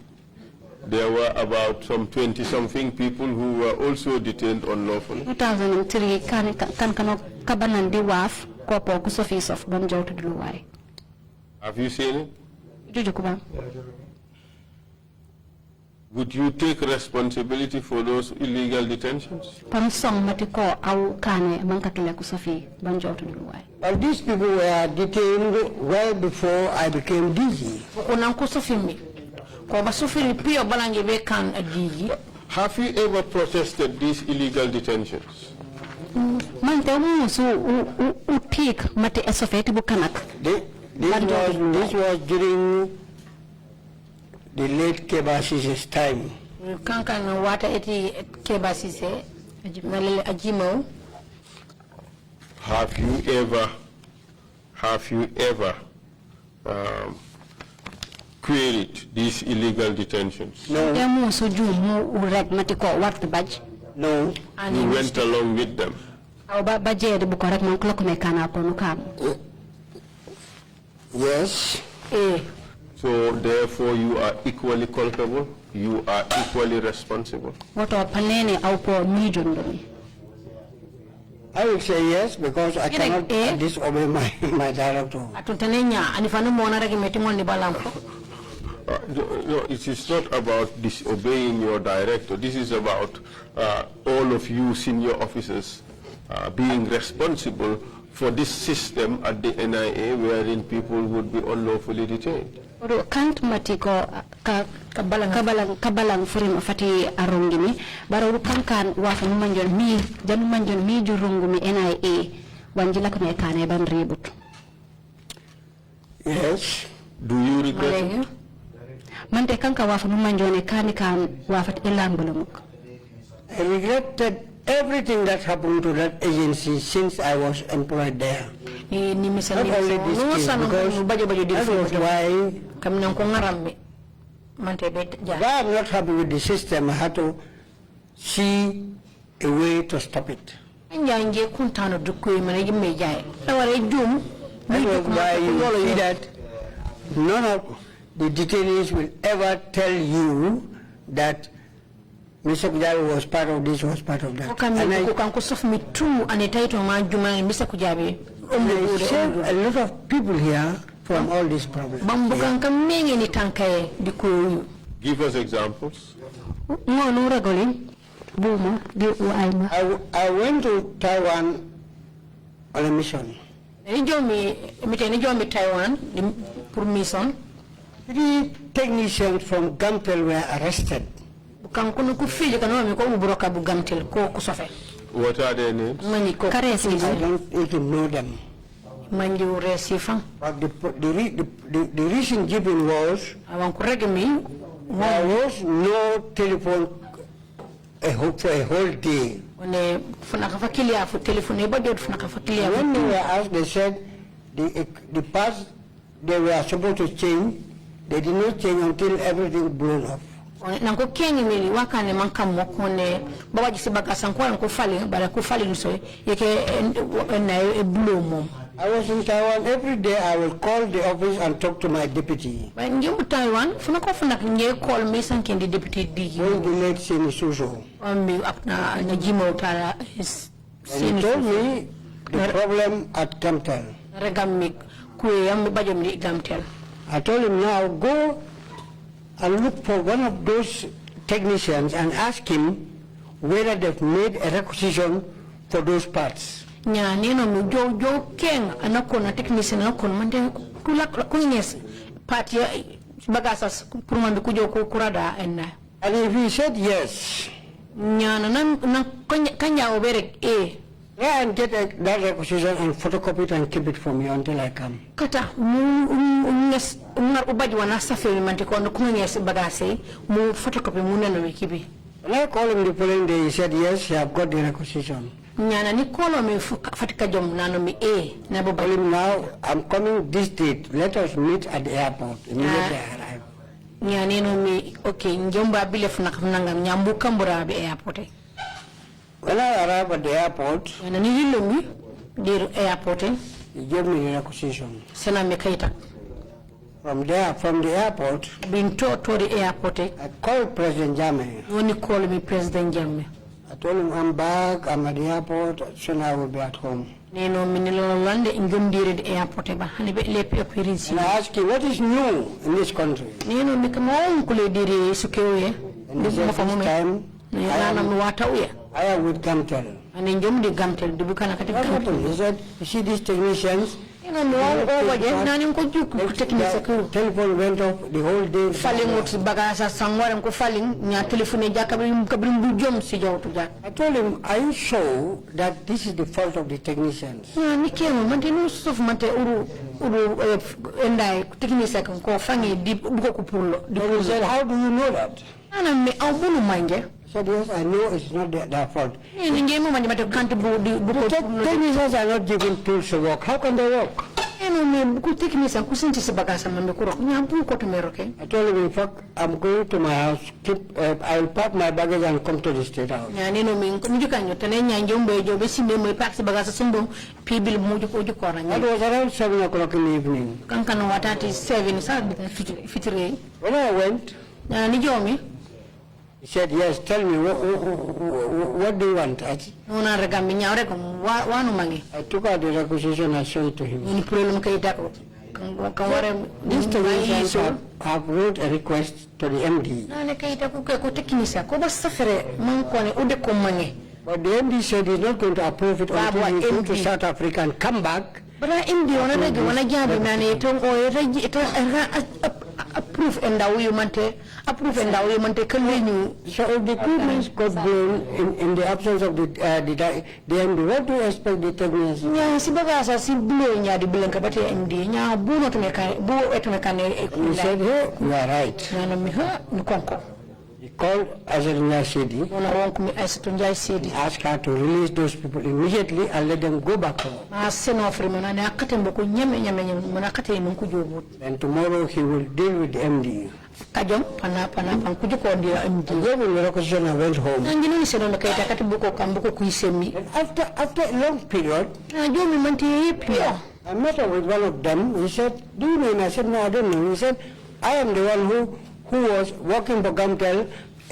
E: there were about some 20-something people who were also detained unlawfully.
F: 2003 kan kano kabanan di waf ko po ku office of ban jawtu di luway.
E: Have you seen it?
F: Jojo ko ba?
E: Would you take responsibility for those illegal detentions?
F: Pam song mati ko aw kane man katule ku sofi ban jawtu di luway.
G: Well, these people were detained well before I became DG.
C: Onan ko sofi mi. Ko ba sofi pio balange be kan DG.
E: Have you ever protested these illegal detentions?
F: Man te mu so u tik mati esofeti bu kanak.
G: This was during the late Kebasi's time.
C: Kanka na wata eti Kebasise nalele ajimo.
E: Have you ever queried these illegal detentions?
G: No.
F: Demu so ju mu urek mati ko wat baj.
G: No.
E: You went along with them?
F: Aw ba baje de bu ko rek man ko ko me kana ko nu kam.
G: Yes.
E: So therefore you are equally culpable, you are equally responsible.
F: Woto panene aw po mi jondomi.
G: I will say yes because I cannot disobey my director.
C: Atutanenya anifanu mona rege metimon ni balanko.
E: No, it is not about disobeying your director. This is about all of you senior officers being responsible for this system at the NIA wherein people would be unlawfully detained.
F: Kant matiko kabalang furim fati arongini baro kankan wafa manjon mi jurungumi NIA wanjila ko me kane ban ribut.
G: Yes.
E: Do you regret it?
F: Mante kanka wafa manjone kani kan wafat ilan bulumuk.
G: I regretted everything that happened to that agency since I was employed there. Not only this case, because that was why I am not happy with the system. I had to see a way to stop it. That was why you see that none of the detainees will ever tell you that Mr. Kujabi was part of this, was part of that. They save a lot of people here from all these problems.
E: Give us examples.
G: I went to Taiwan on a mission. 3 technicians from Gamtel were arrested.
E: What are their names?
G: I don't even know them. But the reason given was there was no telephone for a whole day. When they were asked, they said the parts they were supposed to change, they did not change until everything blown up. I was in Taiwan every day. I will call the office and talk to my deputy. When the late Seni Suso. He told me the problem at Gamtel. I told him, now go and look for one of those technicians and ask him whether they've made a requisition for those parts.
C: bagasa purman kujo ko kurada enna.
G: And if he said yes,
C: nyana na kanya obere
G: yeah, and get that requisition and photocopy it and keep it for me until I come.
C: Kata ngar ubaji wana safi mante ko yes bagase mu photocopy mu neno kibi.
G: When I called him the following day, he said yes, he have got the requisition.
C: Nyana ni kolo me fatika jom nano mi na
G: Tell him now, I'm coming this date. Let us meet at the airport. Immediately I arrive.
C: Nyani no mi okay njomba bile funanga nyambu kambura be airport.
G: When I arrived at the airport,
C: Nyana ni yilumi dir airport.
G: He gave me the requisition.
C: Sena me kaita.
G: From the airport,
C: Been to the airport.
G: I called President Jame.
C: When you call me President Jame.
G: I told him I'm back, I'm at the airport, soon I will be at home.
C: Neno minilo lande ingumdiri the airport ba hani be lepi apirisi.
G: And I asked him, what is new in this country?
C: Neno mikamo kule diri sukewe.
G: And he said, this time, I am with Gamtel.
C: And in Jom de Gamtel, the Bukana
G: Gamtel. He said, you see these technicians?
C: Telephone
G: went off the whole day.
C: Falling with Bagasa Sangwar and Falling, Nya telephone Jacobin Jom Sijo to Jack.
G: I told him, are you sure that this is the fault of the technicians?
C: Niki, Mantinus of Mante Uru and I taking a second call Fanny deep Bokupulo.
G: He said, how do you know that?
C: And I may open mind.
G: I said, yes, I know it's not their fault.
C: In the game of the country,
G: the technicians are not given tools to work. How can they work?
C: I told
G: him, in fact, I'm going to my house. I'll pack my baggage and come to the State House. That was around 7 o'clock in the evening. When I went, he said, yes, tell me, what do you want? I took out the requisition and showed it to him. These technicians have wrote a request to the MD. But the MD said he's not going to approve it until he goes to South Africa and come back. But approve and so if the equipment got blown in the absence of the MD, what do you expect the technicians? He said, hey, you are right. He called Azarinya Sidi, asked her to release those people immediately and let them go back home. And tomorrow he will deal with the MD. I gave him the requisition and went home. And after a long period, I met up with one of them. He said, do you know him? I said, no, I don't know. He said, I am the one who was working for Gamtel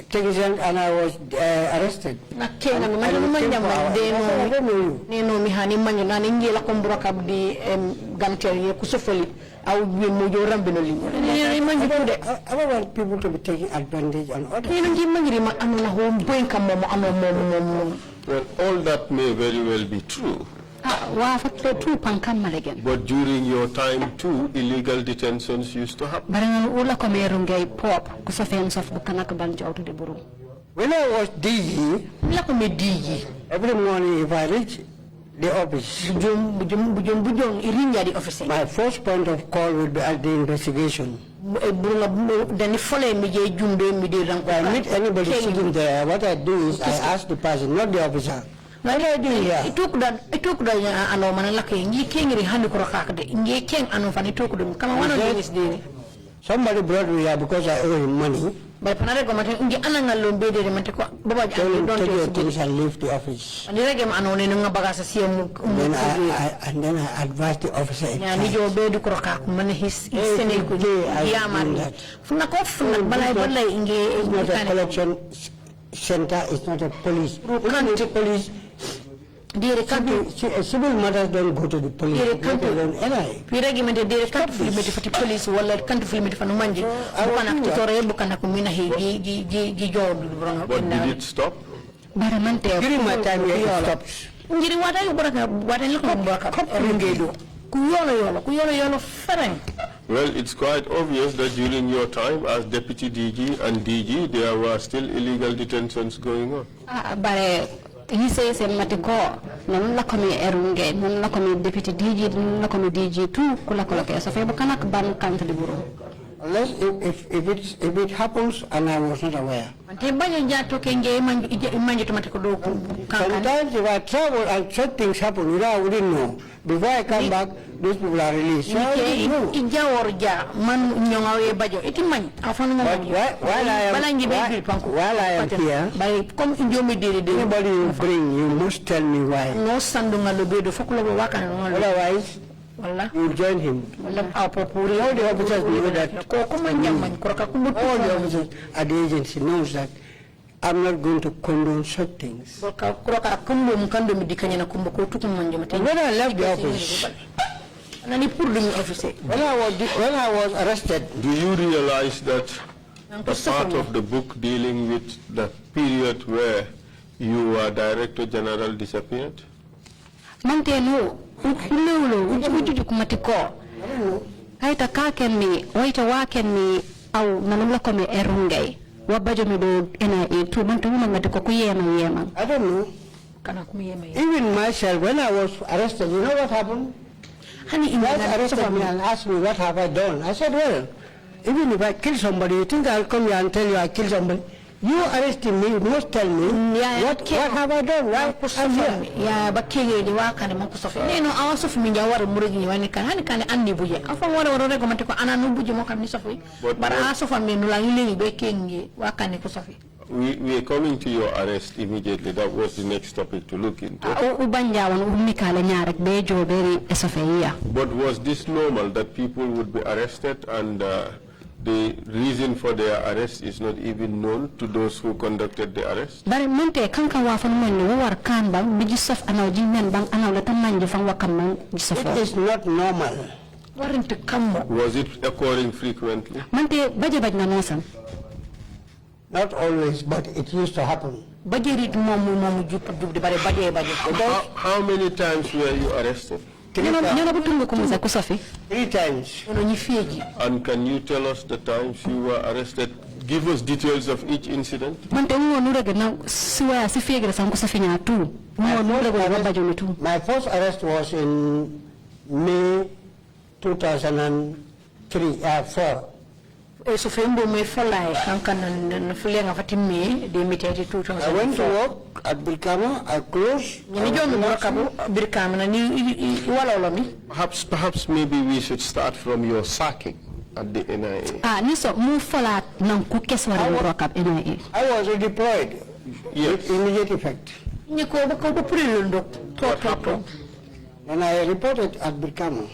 G: technician and I was arrested. I don't I want people to be taking advantage on others.
E: Well, all that may very well be true. But during your time too, illegal detentions used to happen.
G: When I was DG, every morning if I reach the office, my first point of call would be at the investigation. If I meet anybody sitting there, what I do is I ask the person, not the officer. What do I do here? Somebody brought me here because I owe him money. Take your things and leave the office. And then I advise the officer. It's not a collection center, it's not a police. Police. Civil matters don't go to the police.
E: But did it stop?
G: During my time here, it stops.
E: Well, it's quite obvious that during your time as Deputy DG and DG, there were still illegal detentions going on.
F: But he says matiko non la komi erunge non la komi Deputy DG non la komi DG tu kula ke so fe bukana ban country buru.
G: Unless if it happens and I was not aware.
C: Sometimes
G: if I travel and such things happen, I wouldn't know. Before I come back, those people are released. So I didn't know. But while I am here, anybody you bring, you must tell me why. Otherwise, you will join him. All the officers know that. All the officers at the agency knows that I'm not going to condone such things. When I left the office, when I was arrested,
E: do you realize that a part of the book dealing with the period where you were Director General disappeared?
F: Manteno, ujuju kumatiko. Haita kakemi, waita wakemi au nanumla kome erungei. Wabajo mido NIA tu mantu matiko kuyema yema.
G: I don't know. Even myself, when I was arrested, you know what happened? They arrested me and asked me what have I done. I said, well, even if I kill somebody, you think I'll come here and tell you I killed somebody? You arrested me, you must tell me what have I done, why I'm here.
C: Yeah, but Kiri, the work and the Mokusofi. You know, also from Minjawar Murigi, when you can Andy Buja. I found what I recommend to Anna Buja Mokamisofi, but also from Minula, baking Wakanicosofi.
E: We are coming to your arrest immediately. That was the next topic to look into. But was this normal that people would be arrested and the reason for their arrest is not even known to those who conducted the arrest?
F: It
G: is not normal.
E: Was it occurring frequently?
G: Not always, but it used to happen.
E: How many times were you arrested?
G: 3 times.
E: And can you tell us the times you were arrested? Give us details of each incident.
G: My first arrest was in May 2004.
C: I went
G: to work at Birkama, I closed.
E: Perhaps maybe we should start from your sacking at the NIA.
G: I was redeployed with immediate effect. And I reported at Birkama.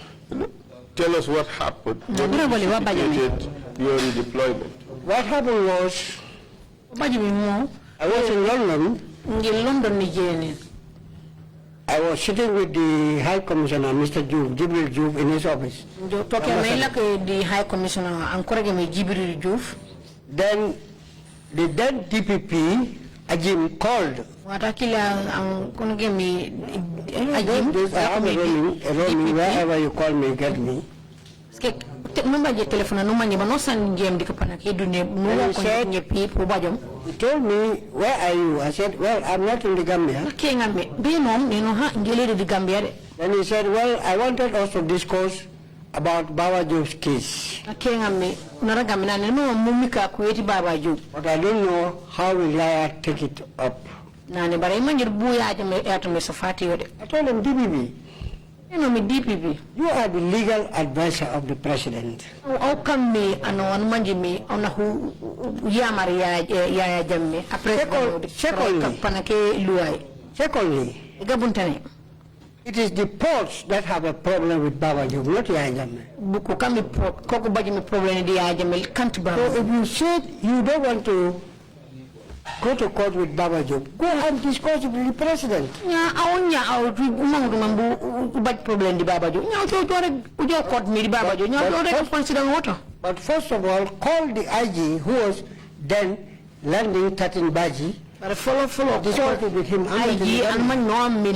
E: Tell us what happened. What indicated your redeployment?
G: What happened was, I was in London. I was sitting with the High Commissioner, Mr. Jibril Juve, in his office.
C: The High Commissioner, Jibril Juve.
G: Then the then DPP, Ajim, called. Roaming, wherever you call me, get me. And he told me, where are you? I said, well, I'm not in the Gambia. Then he said, well, I wanted us to discuss about Baba Job's case. But I don't know how will I take it up. I told him, DPP. You know me, DPP. You are the legal advisor of the president. How come me and me on who Secondly, it is the ports that have a problem with Baba Job, not Yajame. So if you said you don't want to go to court with Baba Job, go and discuss it with the president. But first of all, call the IG who was then landing 13 Baji. But follow discuss it with him. IG and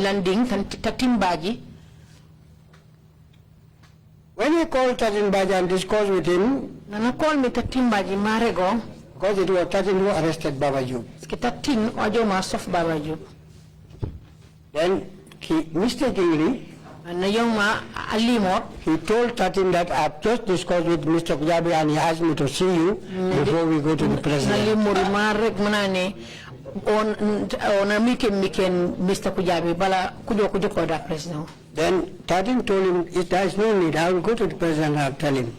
G: landing 13 Baji. When he called Tatinbaji and discussed with him,
C: Nana call me Tatimbaji Marego.
G: because it was Tatin who arrested Baba Job.
C: Tatin ojo masof Baba Job.
G: Then he mistakenly,
C: Na young ma Alimor.
G: he told Tatin that I've just discussed with Mr. Kujabi and he asked me to see you before we go to the president.
C: Nalimor marek manane on a meeting Mr. Kujabi bala kujo ko da president.
G: Then Tatin told him, if there is no need, I will go to the president and I'll tell him.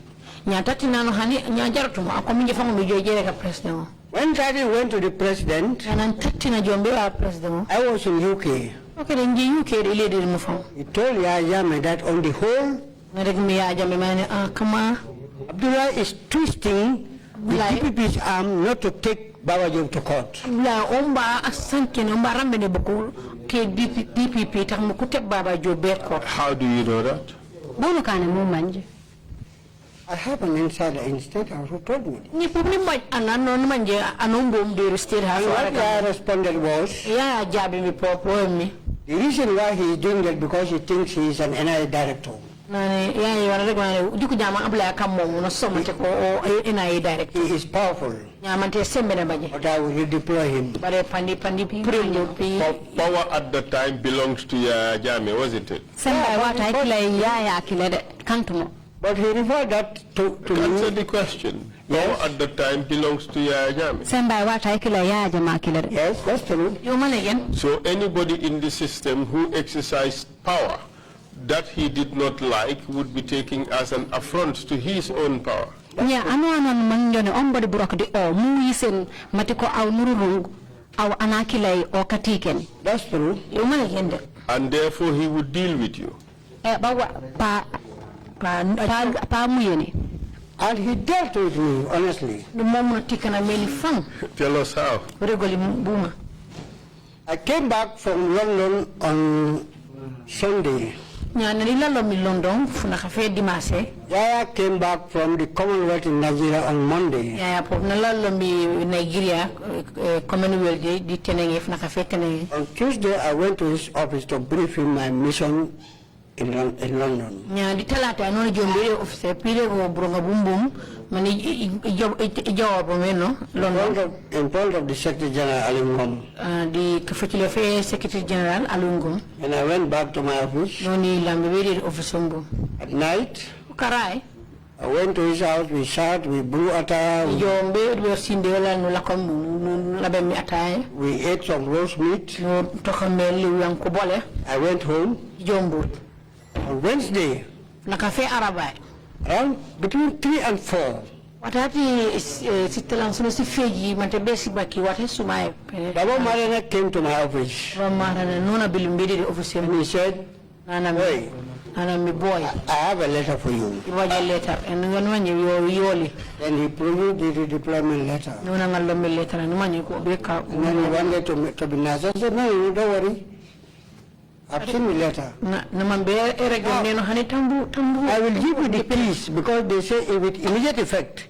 C: Nya tatina no hani nya jartuma akominje fango mi jojere ka president.
G: When Tatin went to the president,
C: Nan tatina jombe wa president.
G: I was in UK.
C: Okay, then UK related mo fam.
G: He told Yajame that on the whole,
C: Na reg mi Yajame mane kama
G: Abdullah is twisting the DPP's arm not to take Baba Job to court.
C: la omba asanke no mbarambe ne bokul ke DPP tax mo kuteb Baba Job be court.
E: How do you know that?
F: Bono kane mo manje.
G: I have an insider in State House who told me.
C: Ni public ma anano manje anombom de state house.
G: What I responded was,
C: Ya jabi mi popo mi.
G: the reason why he is doing that because he thinks he is an NIA director.
C: Nani ya wala reg ma juku jama abla kam mo no somante ko o NIA direct.
G: He is powerful,
C: Nyamante sembe na baje.
G: but I will redeploy him.
C: Bare pandi premium pi.
E: Power at the time belonged to Yajame, wasn't it?
F: Semba wata ikila yaya akile de kantumo.
G: But he referred that to
E: Answer
G: me.
E: the question.
G: Yes.
E: Power at the time belongs to Yajame.
F: Semba wata ikila yaya jama akile de.
G: Yes, that's true.
C: Yo man again.
E: So anybody in the system who exercised power that he did not like would be taking as an affront to his own power.
F: Nya anu manjone ombodi burok di o mu yisen matiko aw nururung aw anakilay o katiken.
G: That's true.
C: Yo man again de.
E: And therefore he would deal with you.
F: Bawa pa muyene.
G: And he dealt with me, honestly.
C: No momo tikana meli fang.
E: Tell us how.
C: Regoli buma.
G: I came back from London on Sunday.
C: Nyana ni lalo mi London funa cafe dimase.
G: Yaya came back from the Commonwealth in Nigeria on Monday.
C: Ya pop na lalo mi Nigeria Commonwealth di tenenge funa cafe tenenge.
G: On Tuesday, I went to his office to brief him my mission in London.
C: Nya di talata no jombe office pile go bronga bumbum mani job meno London.
G: In front of the Secretary General Alingom.
C: Di kafetile fe Secretary General Alungum.
G: And I went back to my office.
C: No ni lambe office mbo.
G: At night,
C: Karai.
G: I went to his house, we sat, we blew ata,
C: Jombe do sindela no lakom labe mi ataye.
G: we ate some roast meat.
C: No tokameli yang ko bole.
G: I went home.
C: Jombo.
G: On Wednesday,
C: Na cafe arabai.
G: around between 3 and 4,
C: Watati sitelang suno si feji mante besi baki wate sumai.
G: Baba Marina came to my office.
C: Rama na nona bilimbidi di office
G: And he said,
C: nana
G: hey,
C: mi boy.
G: I have a letter for you.
C: Iwaja letter and nganwanye yoli.
G: Then he produced the redeployment letter.
C: Nona ngalo mi letter na numanye ko beka.
G: And then he wanted to be nice. I said, no, don't worry. I've seen the letter.
C: Na mambe era gande no hani tambu.
G: I will give you the keys because they say with immediate effect.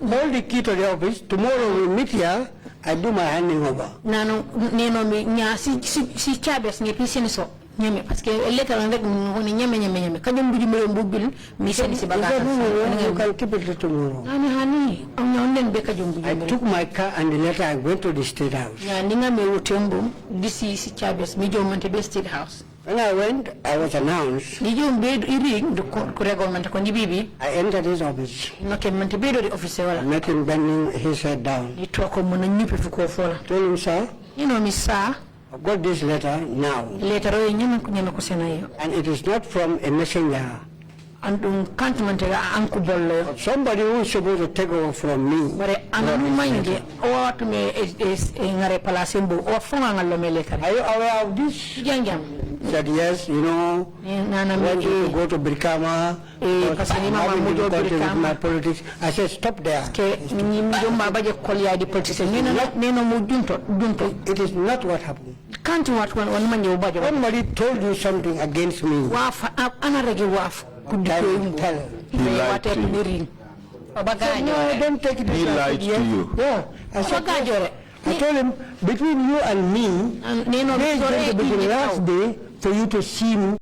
G: Hold the key to the office. Tomorrow we meet here. I do my handing over.
C: Nano neno mi nya si chabes nge piseni so. Nyame parce que letter on rek ngoni nyame kanyum buji mo mbubil mi seni si bagata.
G: You can keep it till tomorrow.
C: Hani on nyonden be kajum buji.
G: I took my car and the letter. I went to the State House.
C: Ya ninga me wutembo disi si chabes mi jomante be State House.
G: When I went, I was announced.
C: Ni jombe iri do ko reglement ko ni bibi.
G: I entered his office.
C: No ke mante be do di office wala.
G: I met him bending his head down.
C: Ni to ko mo na nyipe fu ko fola.
G: Told him, sir,
C: You know mi sa
G: I've got this letter now.
C: letter o nyama ko senayo.
G: And it is not from a messenger.
C: Andum kantumante anku bollo.
G: Somebody who is supposed to take over from me.
C: Bare anu manje o to me is ngare place mbo o fonga ngalo me letter.
G: Are you aware of this?
C: Janjam.
G: He said, yes, you know,
C: Nana
G: want to
C: mi
G: go to Brikama.
C: parce que ni mama
G: having
C: mo do
G: difficulty with
C: Brikama.
G: my politics. I said, stop there.
C: Ke ni jomba baje kolya di politicien neno mo dunto.
G: It is not what happened.
C: Kantu wat wan manje baje.
G: Somebody told you something against me.
C: Waf ana rege waf
G: Tell.
E: He lied to you.
G: No, don't take it.
E: He lied to you.
G: Yeah. I said, I told him, between you and me,
C: Neno
G: there is going to be the last day for you to see me.